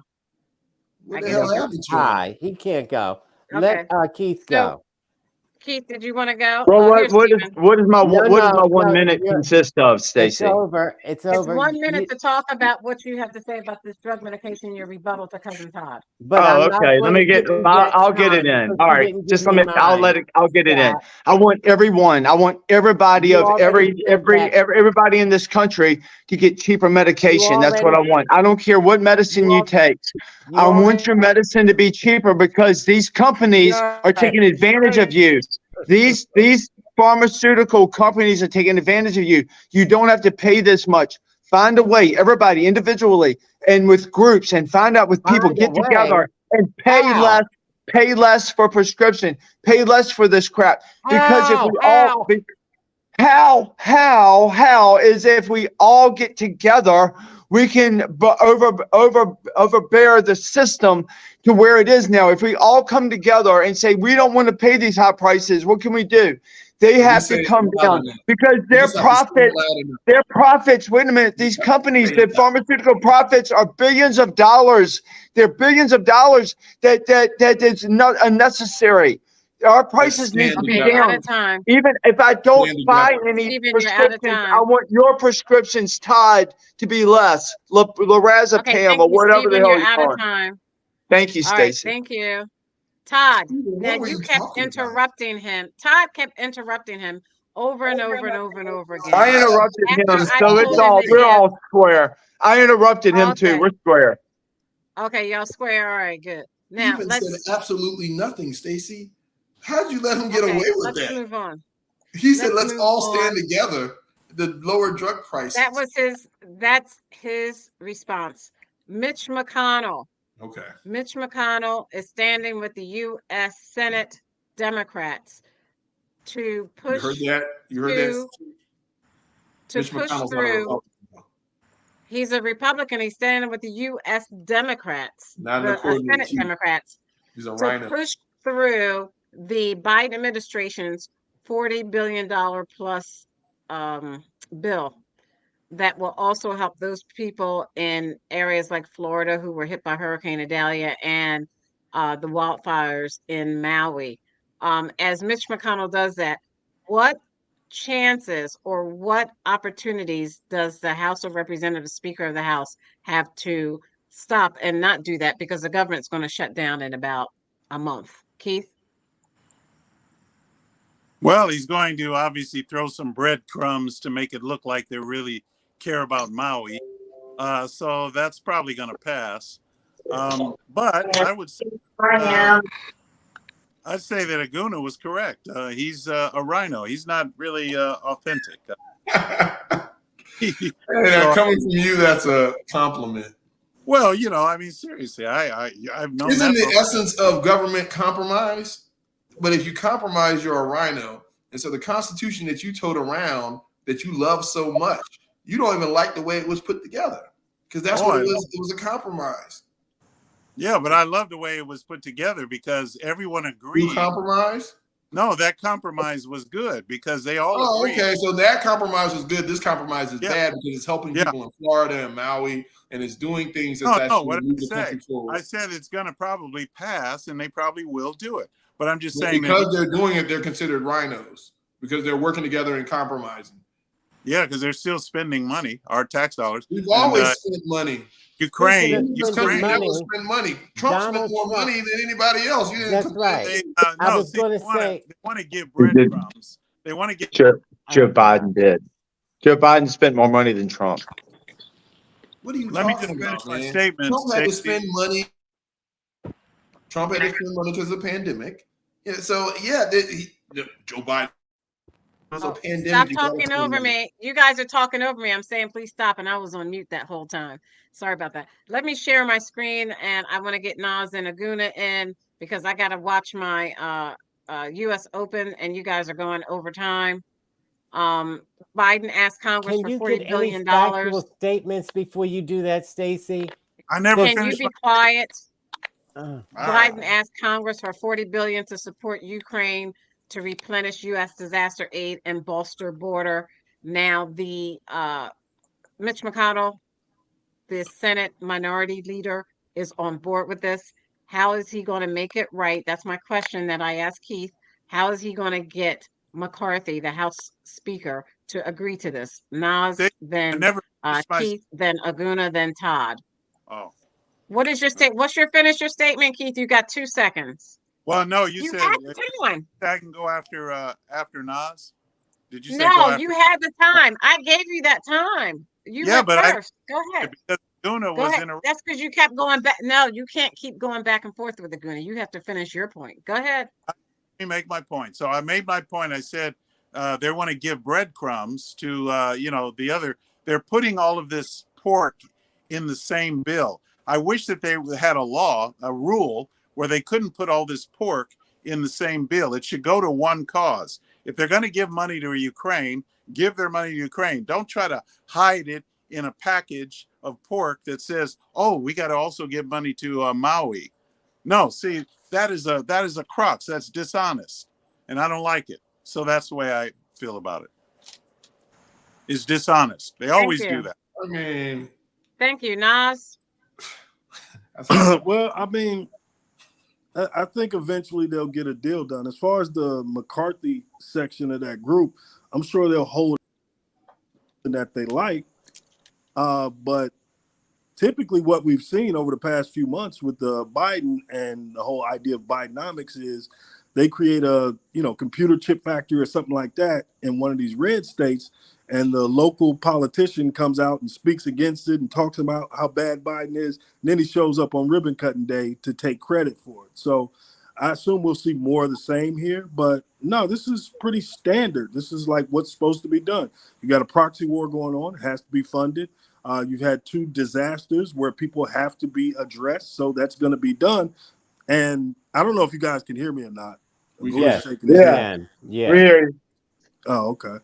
S1: What
S2: I
S1: the
S2: guess
S1: hell
S2: you're-
S1: happened to him?
S5: Hi, he can't go.
S2: Okay.
S5: Let Keith
S2: So,
S5: go.
S2: Keith, did you want to go?
S3: Well,
S2: Here's
S3: what is
S2: Stephen.
S3: my
S5: No,
S3: what does
S5: no,
S3: my 1
S5: no,
S3: minute
S5: you're-
S3: consist of,
S5: It's
S3: Stacy?
S5: over. It's
S2: It's
S5: over.
S2: 1 minute to talk about what you have to say about this drug medication, your rebuttal to Cousin Todd.
S5: But
S3: Oh,
S5: I'm not
S3: okay. Let
S5: going
S3: me
S5: to
S3: get.
S5: give you
S3: I'll,
S5: that
S3: I'll get it
S5: time
S3: in.
S5: because
S3: All
S5: you
S3: right.
S5: didn't
S3: Just
S5: give
S3: let
S5: me
S3: me. I'll
S5: mine.
S3: let it. I'll get it in.
S5: Yeah.
S3: I want everyone. I want everybody
S5: You
S3: of
S5: already said that.
S3: everybody in this country to get cheaper medication. That's what I
S5: already-
S3: want. I don't care what medicine
S5: You
S3: you
S5: al-
S3: take.
S5: You
S3: I want
S5: already-
S3: your medicine to be cheaper because these companies
S5: You're
S3: are taking
S5: right.
S3: advantage of you. These pharmaceutical companies are taking advantage of you. You don't have to pay this much. Find a way, everybody individually and with groups, and find out with people,
S5: Find a
S3: get together and
S5: How?
S3: pay less for prescription, pay less for this crap. Because if we all, how is if we all get together, we can overbear the system to where it is now. If we all come together and say, we don't want to pay these high prices, what can we do? They have to come down because their profits, wait a minute, these companies, their pharmaceutical profits are billions of dollars. They're billions of dollars that is not unnecessary. Our prices need to be down. Even if I don't buy any prescriptions, I want your prescriptions tied to be less. Lorazepam or whatever the hell you're on. Thank you, Stacey.
S2: Thank you. Todd, now you kept interrupting him. Todd kept interrupting him over and over and over and over again.
S3: I interrupted him, so we're all square. I interrupted him too. We're square.
S2: Okay, y'all square. All right, good. Now
S1: let's said absolutely nothing, Stacey. How'd you let him get away with that?
S2: Let's move on.
S1: He said, "Let's all stand together." The lower drug prices.
S2: That's his response. Mitch McConnell.
S1: Okay.
S2: Mitch McConnell is standing with the U.S. Senate Democrats to push.
S1: You heard that?
S2: To Mitch push through. He's a Republican. He's standing with the U.S. Democrats, the Senate Democrats,
S1: He's a
S2: to push through the Biden administration's $40 billion plus bill that will also help those people in areas like Florida who were hit by Hurricane Idalia and the wildfires in Maui. As Mitch McConnell does that, what chances or what opportunities does the House of Representatives, Speaker of the House, have to stop and not do that because the government's going to shut down in about a month? Keith?
S4: Well, he's going to obviously throw some breadcrumbs to make it look like they really care about Maui. So that's probably going to pass. But I would say, I'd say that Aguna was correct. He's a rhino. He's not really authentic.
S1: Coming from you, that's a compliment.
S4: Well, I mean, seriously, I've known.
S1: Isn't the essence of government compromise? But if you compromise, you're a rhino. And so the Constitution that you tote around that you love so much, you don't even like the way it was put together because that's what it was. It was a compromise.
S4: Yeah, but I love the way it was put together because everyone agreed.
S1: You compromise?
S4: No, that compromise was good because they all agreed.
S1: Okay. So that compromise was good. This compromise is bad because it's helping people in Florida and Maui and it's doing things that's
S4: what did I say? I said it's going to probably pass and they probably will do it. But I'm just saying
S1: because they're doing it, they're considered rhinos because they're working together and compromising.
S4: Yeah, because they're still spending money, our tax dollars.
S1: We've always spent money.
S4: Ukraine
S1: never spent money. Trump spent more money than anybody else.
S5: That's right. I was going to say
S4: they want to give breadcrumbs. They want to get
S3: Joe Biden did. Joe Biden spent more money than Trump.
S1: What are you
S4: Let me
S1: talking
S4: just finish
S1: about,
S4: my
S1: man?
S4: statement.
S1: Trump had to spend money. Trump had to spend money because of the pandemic. Yeah, so Joe Biden. Was a pandemic.
S2: Stop talking over me. You guys are talking over me. I'm saying please stop, and I was on mute that whole time. Sorry about that. Let me share my screen, and I want to get Nas and Aguna in because I got to watch my U.S. Open, and you guys are going overtime. Biden asked Congress for $40 billion.
S5: Factual statements before you do that, Stacey?
S4: I never.
S2: Can you be quiet? Biden asked Congress for $40 billion to support Ukraine to replenish U.S. disaster aid and bolster border. Now, the Mitch McConnell, the Senate minority leader, is on board with this. How is he going to make it right? That's my question that I asked Keith. How is he going to get McCarthy, the House Speaker, to agree to this? Nas, then Keith, then Aguna, then Todd.
S4: Oh.
S2: What is your What's your finish your statement, Keith? You got 2 seconds.
S4: Well, no, you said I can go after Nas. Did you say
S2: you had the time. I gave you that time. You went first. Go ahead.
S4: Because Aguna was in a.
S2: That's because you kept going back. No, you can't keep going back and forth with Aguna. You have to finish your point. Go ahead.
S4: Let me make my point. So I made my point. I said they want to give breadcrumbs to, the other. They're putting all of this pork in the same bill. I wish that they had a rule where they couldn't put all this pork in the same bill. It should go to one cause. If they're going to give money to Ukraine, give their money to Ukraine. Don't try to hide it in a package of pork that says, "Oh, we got to also give money to Maui." No, see, that is a crux. That's dishonest, and I don't like it. So that's the way I feel about it. It's dishonest. They always do that.
S1: I mean,
S2: thank you, Nas.
S6: Well, I mean, I think eventually they'll get a deal done. As far as the McCarthy section of that group, I'm sure they'll hold that they like. But typically what we've seen over the past few months with the Biden and the whole idea of Bidenomics is they create a, computer chip factory or something like that in one of these red states, and the local politician comes out and speaks against it and talks about how bad Biden is. And then he shows up on ribbon cutting day to take credit for it. So I assume we'll see more of the same here. But no, this is pretty standard. This is like what's supposed to be done. You got a proxy war going on. It has to be funded. You've had 2 disasters where people have to be addressed. So that's going to be done. And I don't know if you guys can hear me or not.
S5: Yes.
S3: Yeah.
S5: Yeah.
S6: Oh, okay.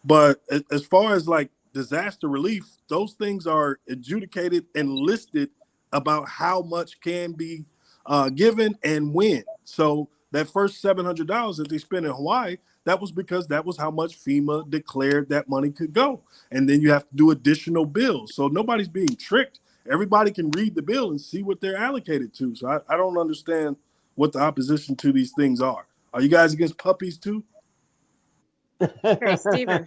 S6: But as far as like disaster relief, those things are adjudicated and listed about how much can be given and when. So that first $700 that they spent in Hawaii, that was because that was how much FEMA declared that money could go. And then you have to do additional bills. So nobody's being tricked. Everybody can read the bill and see what they're allocated to. So I don't understand what the opposition to these things are. Are you guys against puppies too?
S2: Okay, Stephen.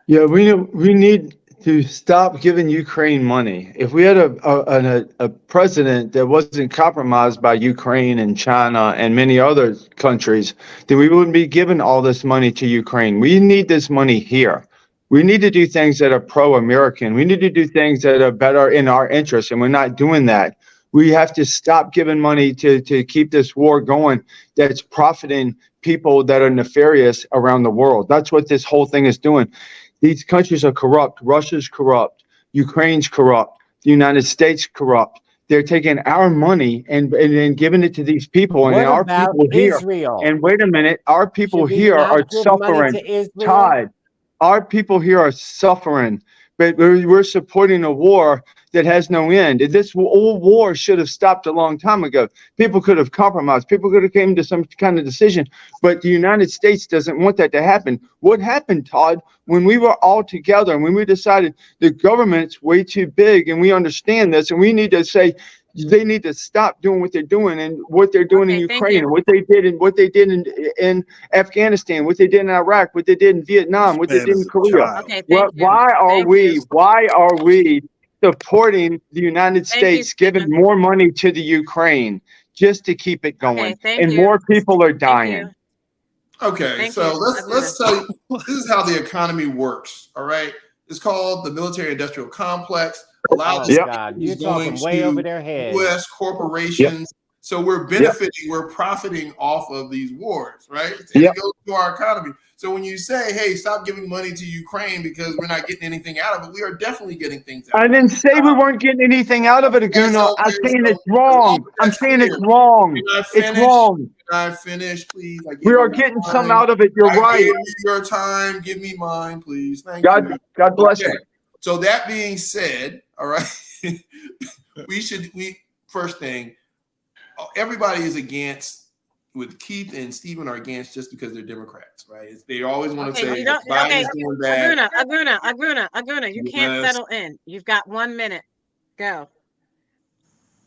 S3: Yeah, we need to stop giving Ukraine money. If we had a president that wasn't compromised by Ukraine and China and many other countries, then we wouldn't be giving all this money to Ukraine. We need this money here. We need to do things that are pro-American. We need to do things that are better in our interest, and we're not doing that. We have to stop giving money to keep this war going that's profiting people that are nefarious around the world. That's what this whole thing is doing. These countries are corrupt. Russia's corrupt. Ukraine's corrupt. The United States corrupt. They're taking our money and giving it to these people. And
S5: What
S3: our
S5: about
S3: people here.
S5: Israel?
S3: And wait a minute, our people
S5: Should we
S3: here
S5: not
S3: are
S5: give money
S3: suffering.
S5: to Israel?
S3: Todd, our people here are suffering. But we're supporting a war that has no end. This whole war should have stopped a long time ago. People could have compromised. People could have came to some kind of decision. But the United States doesn't want that to happen. What happened, Todd, when we were all together and when we decided the government's way too big and we understand this and we need to say they need to stop doing what they're doing and what they're doing in Ukraine and what they did in Afghanistan, what they did in Iraq, what they did in Vietnam, what they did in Korea.
S2: Okay,
S3: Why are we supporting the United States giving more money to the Ukraine just to keep it going? And more people are dying.
S1: Okay, so let's tell you, this is how the economy works. All right, it's called the military-industrial complex.
S5: Oh God, you're talking way over their heads.
S1: U.S. corporations. So we're benefiting, we're profiting off of these wars, right? And it goes to our economy. So when you say, hey, stop giving money to Ukraine because we're not getting anything out of it, we are definitely getting things out of it.
S3: I didn't say we weren't getting anything out of it, Aguna. I'm saying it's wrong. I'm saying it's wrong. It's wrong.
S1: Can I finish, please?
S3: We are getting some out of it. You're right.
S1: Give me your time. Give me mine, please. Thank you.
S3: God bless you.
S1: So that being said, all right, first thing, everybody is against, with Keith and Stephen are against just because they're Democrats, right? They always want to say Biden's doing bad.
S2: Aguna, you can't settle in. You've got 1 minute. Go.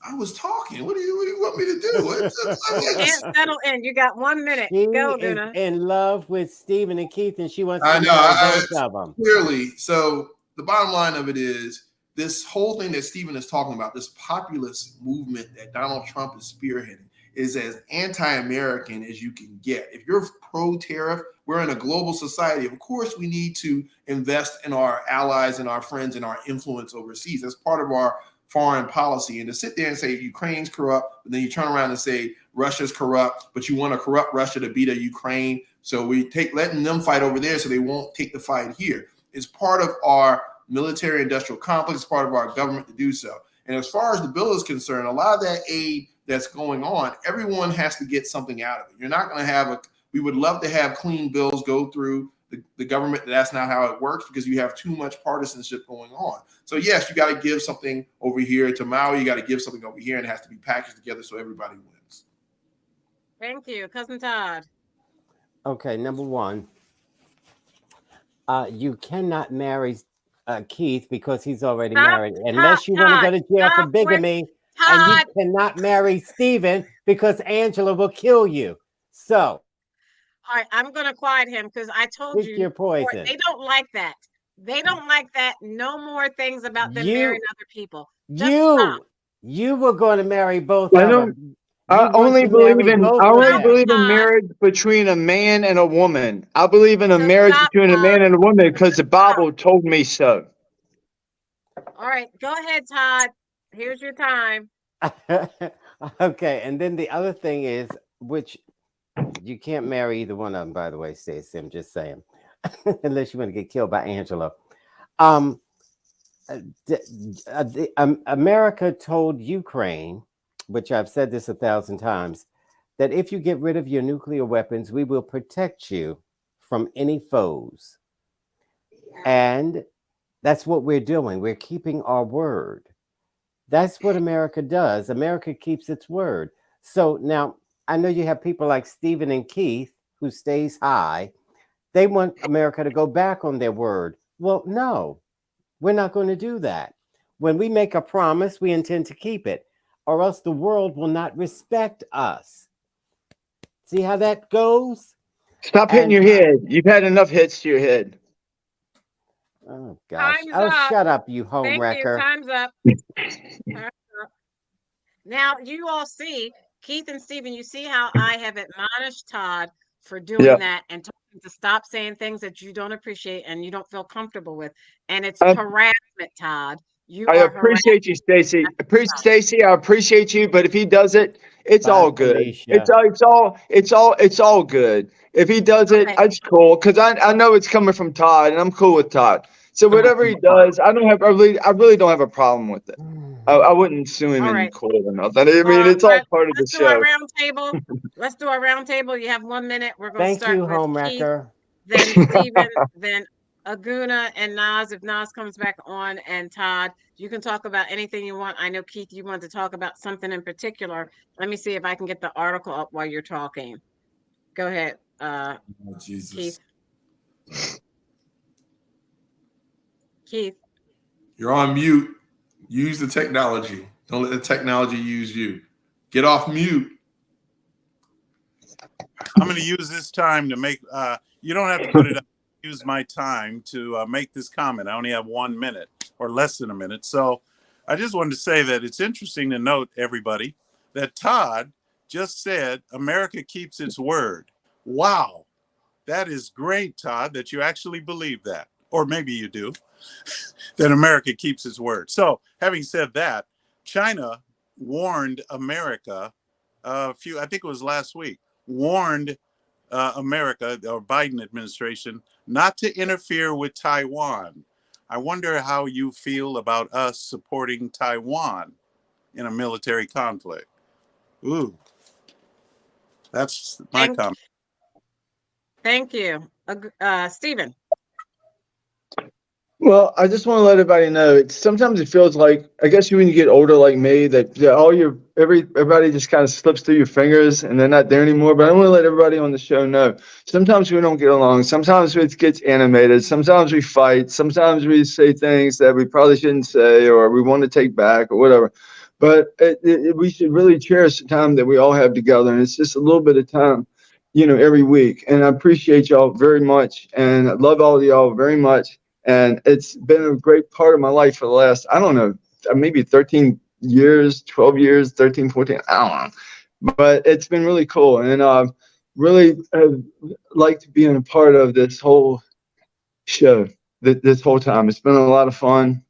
S1: I was talking. What do you want me to do?
S2: You can't settle in. You got 1 minute. Go, Aguna.
S5: In love with Stephen and Keith, and she wants to
S1: know
S5: both of them.
S1: Clearly. So the bottom line of it is this whole thing that Stephen is talking about, this populist movement that Donald Trump is spearheading, is as anti-American as you can get. If you're pro-tariff, we're in a global society. Of course, we need to invest in our allies and our friends and our influence overseas. That's part of our foreign policy. And to sit there and say Ukraine's corrupt, but then you turn around and say Russia's corrupt, but you want to corrupt Russia to beat a Ukraine So we letting them fight over there so they won't take the fight here. It's part of our military industrial complex, it's part of our government to do so. And as far as the bill is concerned, a lot of that aid that's going on, everyone has to get something out of it. You're not going to have we would love to have clean bills go through the government. That's not how it works because you have too much partisanship going on. So yes, you got to give something over here to Maui. You got to give something over here, and it has to be packaged together so everybody wins.
S2: Thank you. Cousin Todd.
S5: Okay, number one, you cannot marry Keith because he's already married, unless you want to go to jail for bigamy. And you cannot marry Stephen because Angela will kill you. So,
S2: all right, I'm going to quiet him because I told you
S5: your poison.
S2: They don't like that. They don't like that. No more things about them marrying other people.
S5: You were going to marry both of them.
S3: I only believe in marriage between a man and a woman. I believe in a marriage between a man and a woman because the Bible told me so.
S2: All right, go ahead, Todd. Here's your time.
S5: Okay, and then the other thing is, which you can't marry either one of them, by the way, Stacey. I'm just saying, unless you want to get killed by Angela. America told Ukraine, which I've said this 1,000 times, that if you get rid of your nuclear weapons, we will protect you from any foes. And that's what we're doing. We're keeping our word. That's what America does. America keeps its word. So now I know you have people like Stephen and Keith who stays high. They want America to go back on their word. Well, no, we're not going to do that. When we make a promise, we intend to keep it, or else the world will not respect us. See how that goes?
S3: Stop hitting your head. You've had enough hits to your head.
S5: Oh, gosh. Shut up, you home wrecker.
S2: Time's up. Now, you all see, Keith and Stephen, you see how I have admonished Todd for doing that and told him to stop saying things that you don't appreciate and you don't feel comfortable with. And it's harassment, Todd.
S3: I appreciate you, Stacey. Stacey, I appreciate you, but if he does it, it's all good. It's all good. If he does it, it's cool because I know it's coming from Todd, and I'm cool with Todd. So whatever he does, I really don't have a problem with it. I wouldn't sue him in court or nothing. I mean, it's all part of the show.
S2: Let's do a round table. You have 1 minute. We're going to start with
S5: home
S2: Keith,
S5: wrecker.
S2: then Stephen, then Aguna and Nas. If Nas comes back on, and Todd, you can talk about anything you want. I know, Keith, you want to talk about something in particular. Let me see if I can get the article up while you're talking. Go ahead, Jesus. Keith.
S1: You're on mute. Use the technology. Don't let the technology use you. Get off mute.
S4: I'm going to use this time to make, you don't have to put it up. Use my time to make this comment. I only have 1 minute or less than a minute. So I just wanted to say that it's interesting to note, everybody, that Todd just said America keeps its word. Wow. That is great, Todd, that you actually believe that. Or maybe you do, that America keeps its word. So having said that, China warned America I think it was last week, warned America or Biden administration not to interfere with Taiwan. I wonder how you feel about us supporting Taiwan in a military conflict. Ooh, that's my comment.
S2: Thank you. Stephen.
S3: Well, I just want to let everybody know. Sometimes it feels like, I guess when you get older like me, that everybody just kind of slips through your fingers and they're not there anymore. But I want to let everybody on the show know. Sometimes we don't get along. Sometimes it gets animated. Sometimes we fight. Sometimes we say things that we probably shouldn't say or we want to take back or whatever. But we should really cherish the time that we all have together. And it's just a little bit of time, every week. And I appreciate y'all very much. And I love all of y'all very much. And it's been a great part of my life for the last, I don't know, maybe 13 years, 12 years, 13, 14, I don't know. But it's been really cool. And really liked being a part of this whole show this whole time. It's been a lot of fun.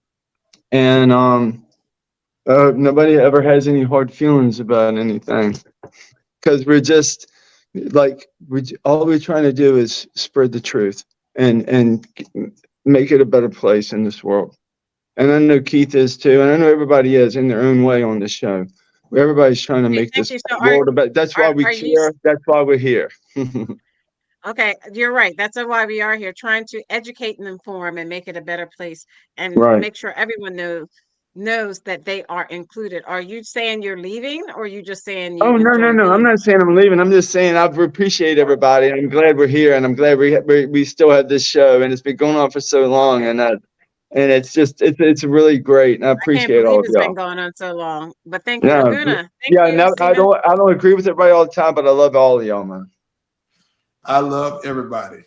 S3: And nobody ever has any hard feelings about anything. Because we're just, like all we're trying to do is spread the truth and make it a better place in this world. And I know Keith is too, and I know everybody is in their own way on this show. Everybody's trying to make
S2: Thank
S3: this
S2: you. So
S3: world better. That's why we care. That's why we're here.
S2: Okay, you're right. That's why we are here, trying to educate and inform and make it a better place, and
S3: Right.
S2: make sure everyone knows that they are included. Are you saying you're leaving, or are you just saying you
S3: Oh, no.
S2: enjoy
S3: I'm
S2: being
S3: not saying I'm leaving. I'm just saying I appreciate everybody. I'm glad we're here, and I'm glad we still have this show, and it's been going on for so long, and it's just it's really great, and I
S2: I can't
S3: appreciate all
S2: believe
S3: of
S2: it's been
S3: y'all.
S2: going on so long. But thank you,
S3: Yeah,
S2: Laguna. Thank
S3: yeah.
S2: you,
S3: No, I
S2: Stephen.
S3: don't agree with everybody all the time, but I love all of y'all, man.
S1: I love everybody.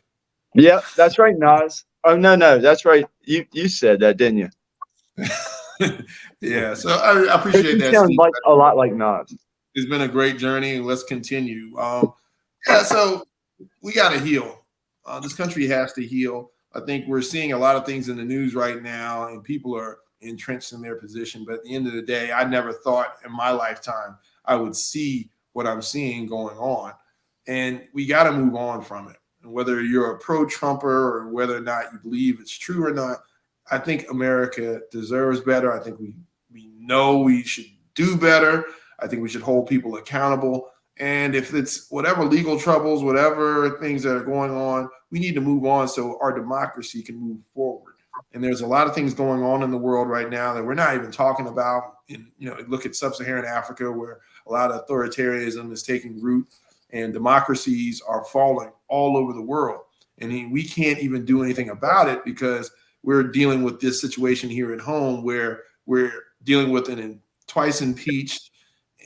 S3: Yeah, that's right, Nas. Oh no, that's right. You said that, didn't you?
S1: Yeah, so I appreciate
S3: You
S1: that,
S3: sound
S1: Steve.
S3: like a lot like Nas.
S1: It's been a great journey, and let's continue. Yeah, so we got to heal. This country has to heal. I think we're seeing a lot of things in the news right now, and people are entrenched in their position. But at the end of the day, I never thought in my lifetime I would see what I'm seeing going on, and we got to move on from it. And whether you're a pro-Trumper or whether or not you believe it's true or not, I think America deserves better. I think we know we should do better. I think we should hold people accountable. And if it's whatever legal troubles, whatever things that are going on, we need to move on so our democracy can move forward. And there's a lot of things going on in the world right now that we're not even talking about. Look at sub-Saharan Africa, where a lot of authoritarianism is taking root and democracies are falling all over the world. And we can't even do anything about it because we're dealing with this situation here at home where we're dealing with an twice impeached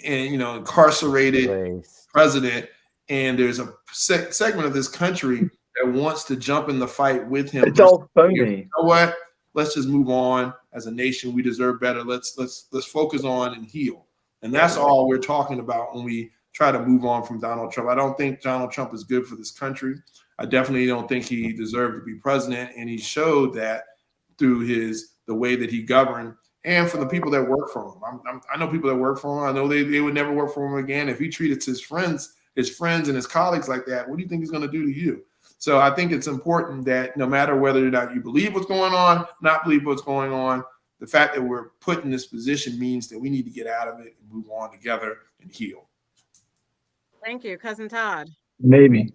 S1: and incarcerated president, and there's a segment of this country that wants to jump in the fight with him.
S3: It's all phony.
S1: You know what? Let's just move on. As a nation, we deserve better. Let's focus on and heal. And that's all we're talking about when we try to move on from Donald Trump. I don't think Donald Trump is good for this country. I definitely don't think he deserved to be president, and he showed that through the way that he governed. And for the people that work for him, I know people that work for him. I know they would never work for him again. If he treated his friends and his colleagues like that, what do you think he's going to do to you? So I think it's important that no matter whether or not you believe what's going on, not believe what's going on, the fact that we're put in this position means that we need to get out of it and move on together and heal.
S2: Thank you, Cousin Todd.
S3: Maybe.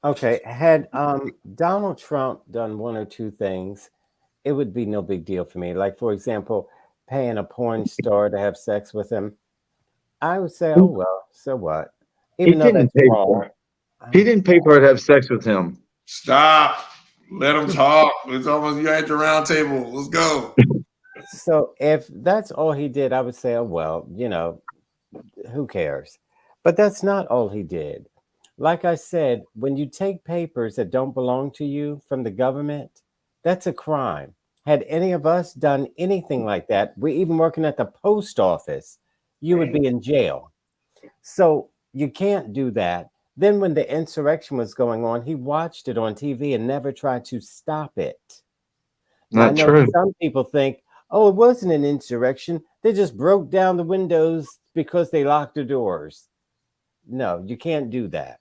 S5: Okay, had Donald Trump done one or two things, it would be no big deal for me. Like, for example, paying a porn star to have sex with him. I would say, oh, well, so what? Even though that's wrong.
S3: He didn't pay for her to have sex with him.
S1: Stop. Let him talk. It's almost you're at the round table. Let's go.
S5: So if that's all he did, I would say, oh, well, who cares? But that's not all he did. Like I said, when you take papers that don't belong to you from the government, that's a crime. Had any of us done anything like that, we even working at the post office, you would be in jail. So you can't do that. Then when the insurrection was going on, he watched it on TV and never tried to stop it.
S3: Not true.
S5: Some people think, oh, it wasn't an insurrection. They just broke down the windows because they locked the doors. No, you can't do that.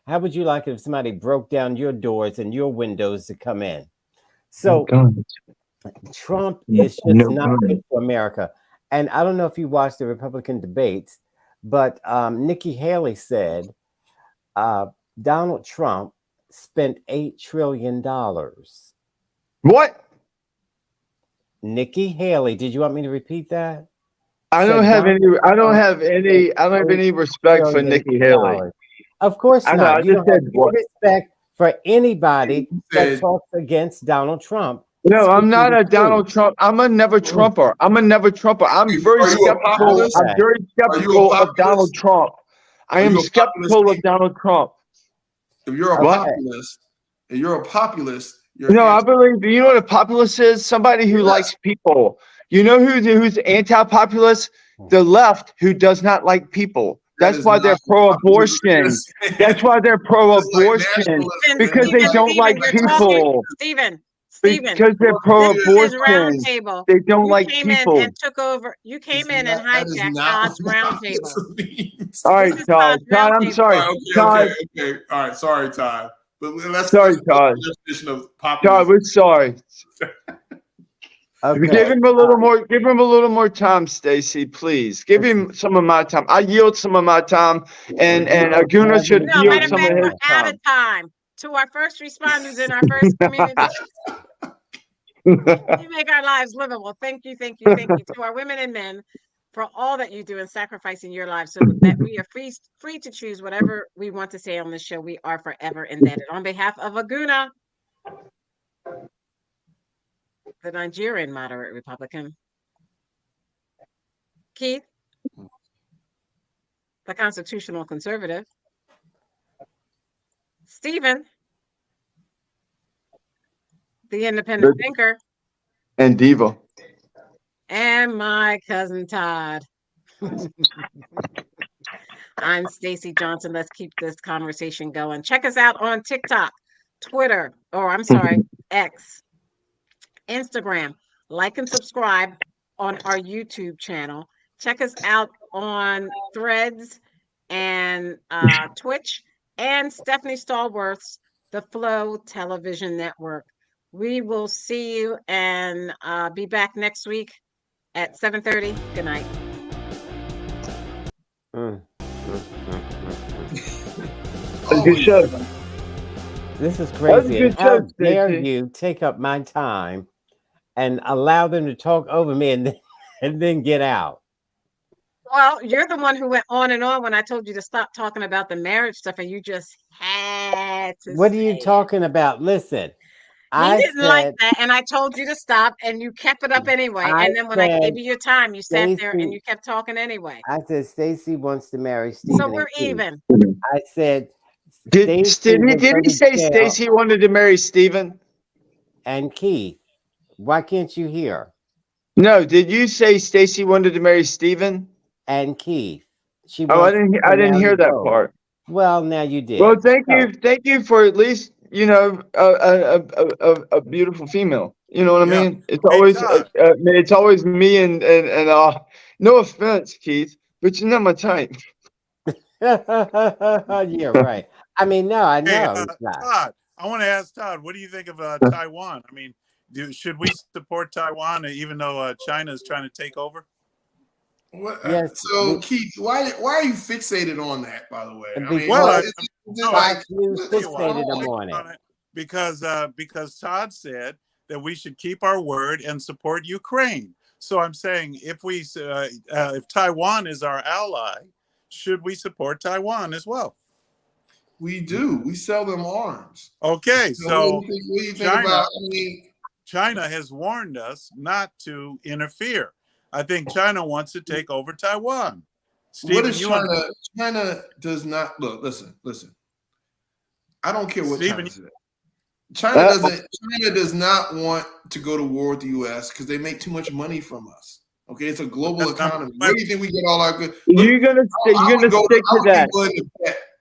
S5: How would you like it if somebody broke down your doors and your windows to come in? So Trump is just not good for America. And I don't know if you watched the Republican debates, but Nikki Haley said Donald Trump spent $8 trillion.
S3: What?
S5: Nikki Haley, did you want me to repeat that?
S3: I don't have any respect for Nikki Haley.
S5: Of course not.
S3: I
S5: You don't have any respect for anybody that talks against Donald Trump.
S3: No, I'm not a Donald Trump. I'm a never Trumper. I'm very skeptical. I'm very skeptical of Donald Trump. I am skeptical of Donald Trump.
S1: If you're a populist,
S3: I believe, you know what a populist is? Somebody who likes people. You know who's anti-populist? The left, who does not like people. That's why they're pro-abortion. That's why they're pro-abortion, because they don't like people.
S2: Stephen,
S3: because they're pro-abortion. They don't like people.
S2: And took over. You came in and hijacked Todd's round table.
S3: All right,
S2: This is
S3: Todd.
S2: Todd's
S3: Todd, I'm
S2: roundtable.
S3: sorry.
S1: All right,
S3: Todd,
S1: okay. All right, sorry, Todd. But let's
S3: Sorry,
S1: go
S3: Todd.
S1: to the definition of
S3: Todd,
S1: populism.
S3: we're sorry.
S5: Okay.
S3: Give him a little more. Give him a little more time, Stacy, please. Give him some of my time. I yield some of my time, and Aguna should
S2: No,
S3: yield
S2: matter of
S3: some of
S2: fact,
S3: his
S2: we're out
S3: time.
S2: of time. To our first responders in our first community, you make our lives livable. Thank you, thank you, thank you. To our women and men for all that you do in sacrificing your lives so that we are free to choose whatever we want to say on this show. We are forever indebted. On behalf of Aguna, the Nigerian moderate Republican, Keith, the constitutional conservative, Stephen, the independent thinker,
S3: And Diva.
S2: and my cousin Todd. I'm Stacy Johnson. Let's keep this conversation going. Check us out on TikTok, Twitter, or I'm sorry, X, Instagram. Like and subscribe on our YouTube channel. Check us out on Threads and Twitch, and Stephanie Stallworth's The Flow Television Network. We will see you and be back next week at 7:30. Good night.
S3: Good show.
S5: This is
S3: That was a
S5: crazy.
S3: good
S5: And how
S3: show,
S5: dare
S3: Stacey.
S5: you take up my time and allow them to talk over me and then get out?
S2: Well, you're the one who went on and on when I told you to stop talking about the marriage stuff, and you just had to
S5: What are
S2: say
S5: you
S2: it.
S5: talking about? Listen,
S2: He
S5: I
S2: didn't like
S5: said,
S2: that, and I told you to stop, and you kept it up anyway.
S5: I
S2: And then when I
S5: said,
S2: gave you your time, you sat there and
S5: Stacy,
S2: you kept talking anyway.
S5: I said, Stacy wants to marry
S2: So
S5: Stephen
S2: we're
S5: and Keith.
S2: even.
S5: I said,
S3: Did
S5: Stacy would
S3: he
S5: go to
S3: say
S5: jail
S3: Stacy wanted to marry Stephen?
S5: and Keith. Why can't you hear?
S3: No, did you say Stacy wanted to marry Stephen?
S5: And Keith. She
S3: Oh, I
S5: wants
S3: didn't.
S5: to
S3: I didn't
S5: marry
S3: hear that
S5: both.
S3: part.
S5: Well, now you did.
S3: Well, thank
S5: So,
S3: you for at least a beautiful female. You know what I
S4: Yeah.
S3: mean? It's
S4: Hey,
S3: always
S4: Todd.
S3: it's always me and no offense, Keith, but you're not my type.
S5: yeah, right. I mean, no, I
S4: Hey,
S5: know it's not.
S4: Todd, I want to ask Todd, what do you think of Taiwan? I mean, should we support Taiwan even though China is trying to take over?
S1: What,
S5: Yes,
S1: so Keith, why are you fixated on that? By the way, I mean,
S5: because
S1: it's
S4: no,
S1: like,
S5: you
S1: what's going
S5: fixated
S1: on?
S5: on it.
S4: Because Todd said that we should keep our word and support Ukraine. So I'm saying if Taiwan is our ally, should we support Taiwan as well?
S1: We do. We sell them arms.
S4: Okay, so
S1: what do you think about? I mean,
S4: China has warned us not to interfere. I think China wants to take over Taiwan. Stephen,
S1: what is China? China does not look. Listen. I don't care what
S4: Stephen,
S1: China says. China does not want to go to war with the U.S. because they make too much money from us. Okay, it's a global economy. Where do you think we get all our good?
S3: You're gonna stick to that.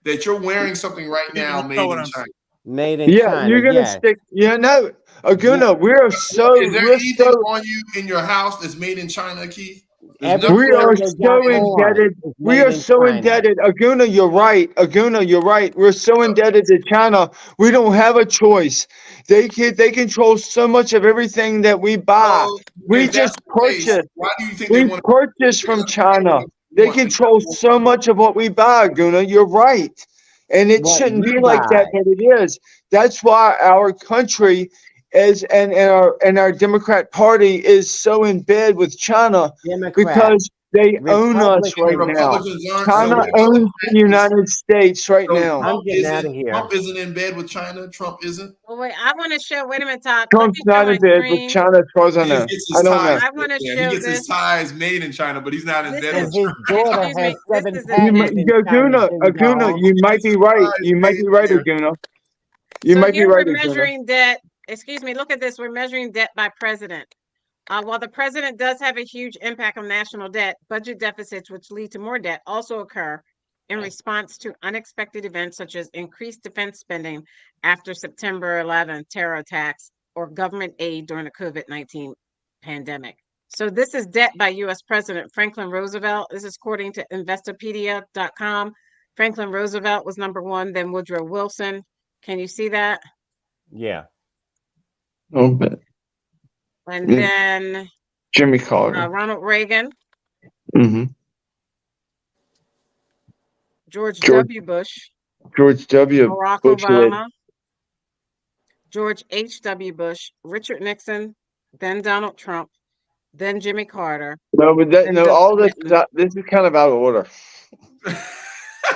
S1: That you're wearing something right now made in China.
S5: Made in
S3: Yeah,
S5: China.
S3: you're gonna stick. Yeah, no, Aguna, we are so.
S1: Is there anything on you in your house that's made in China, Keith?
S3: We are so indebted. We are so indebted. Aguna, you're right. Aguna, you're right. We're so indebted to China. We don't have a choice. They control so much of everything that we buy. We just purchase.
S1: Why do you think
S3: we purchase from China? They control so much of what we buy, Aguna. You're right. And it shouldn't be like that, but it is. That's why our country is and our Democrat Party is so in bed with China because they own us right now. China owns the United States right now.
S5: I'm getting out of here.
S1: Trump isn't in bed with China. Trump isn't.
S2: Well, wait, I want to show. Wait a minute, Todd.
S3: Trump's not in bed with China, as far as I know. I don't know.
S2: I want to show
S1: He gets his ties made in China, but he's not in bed with
S5: His
S1: China.
S5: daughter has 7
S3: Aguna, you might be right. You might be right, Aguna. You might be right,
S2: We're
S3: Aguna.
S2: measuring debt. Excuse me. Look at this. We're measuring debt by president. While the president does have a huge impact on national debt, budget deficits, which lead to more debt, also occur in response to unexpected events such as increased defense spending after September 11 terror attacks or government aid during the COVID-19 pandemic. So this is debt by U.S. President Franklin Roosevelt. This is according to Investopedia.com. Franklin Roosevelt was number 1, then Woodrow Wilson. Can you see that?
S5: Yeah.
S3: Oh, but
S2: And
S3: Yeah.
S2: then
S3: Jimmy Carter.
S2: Ronald Reagan,
S3: hmm
S2: George
S3: George-
S2: W. Bush,
S3: George W.
S2: Barack
S3: Bush.
S2: Obama, George H.W. Bush, Richard Nixon, then Donald Trump, then Jimmy Carter.
S3: No, but
S2: Then Bill
S3: all this
S2: Clinton.
S3: this is kind of out of order.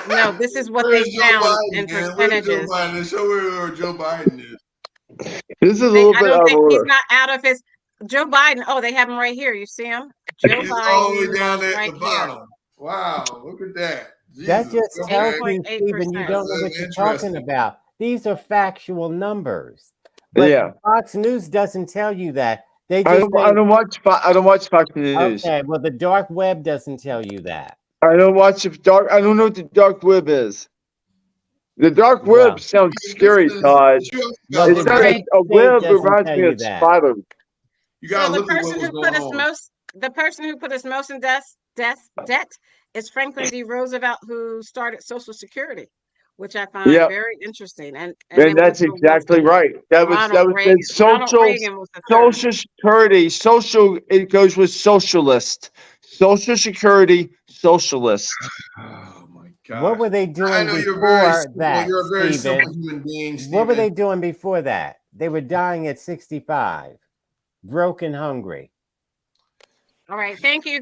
S2: No, this is what
S1: Where's
S2: they
S1: Joe
S2: found
S1: Biden,
S2: in
S1: man? Where's Joe
S2: percentages.
S1: Biden? Show where Joe Biden is.
S3: This is a little
S2: I
S3: bit
S2: don't
S3: out of
S2: think he's
S3: order.
S2: not out of his. Joe Biden. Oh, they have him right here. You see him? Joe
S1: He's all the way
S2: Biden
S1: down
S2: is
S1: at
S2: right
S1: the
S2: here.
S1: bottom. Wow, look at that.
S5: That
S1: Jesus,
S5: just
S1: go
S5: tells
S1: ahead.
S5: you, Stephen, you
S2: 6.8%.
S5: don't know what you're
S1: Interesting.
S5: talking about. These are factual numbers. But
S3: Yeah.
S5: Fox News doesn't tell you that. They
S3: I
S5: just
S3: don't watch Fox News.
S5: okay, well, the dark web doesn't tell you that.
S3: I don't watch the dark. I don't know what the dark web is. The dark
S5: Well,
S3: web sounds scary,
S1: Listen,
S3: Todd.
S5: Well,
S3: It's
S5: the
S3: not
S5: deep
S3: a
S5: state
S3: web. It
S5: doesn't
S3: reminds
S5: tell
S3: me
S5: you
S3: of
S5: that.
S3: spider.
S1: You
S2: So
S1: gotta
S2: the
S1: look at what
S2: person
S1: was
S2: who
S1: going
S2: put us
S1: on.
S2: most, the person who put us most in debt is Franklin D. Roosevelt, who started Social Security, which I find
S3: Yeah.
S2: very interesting. And
S3: And
S2: then
S3: that's
S2: Woodrow
S3: exactly
S2: Wilson,
S3: right. That was
S2: Ronald
S3: the
S2: Reagan. Ronald
S3: social
S2: Reagan was the third.
S3: Social Security. Social. It goes with socialist. Social Security. Socialist.
S1: Oh my
S5: What
S1: God.
S5: were they
S1: I
S5: doing
S1: know you're very
S5: before
S1: simple.
S5: that,
S1: You're a very
S5: Stephen?
S1: simple human being, Stephen.
S5: What were they doing before that? They were dying at 65, broke and hungry.
S2: All right. Thank you.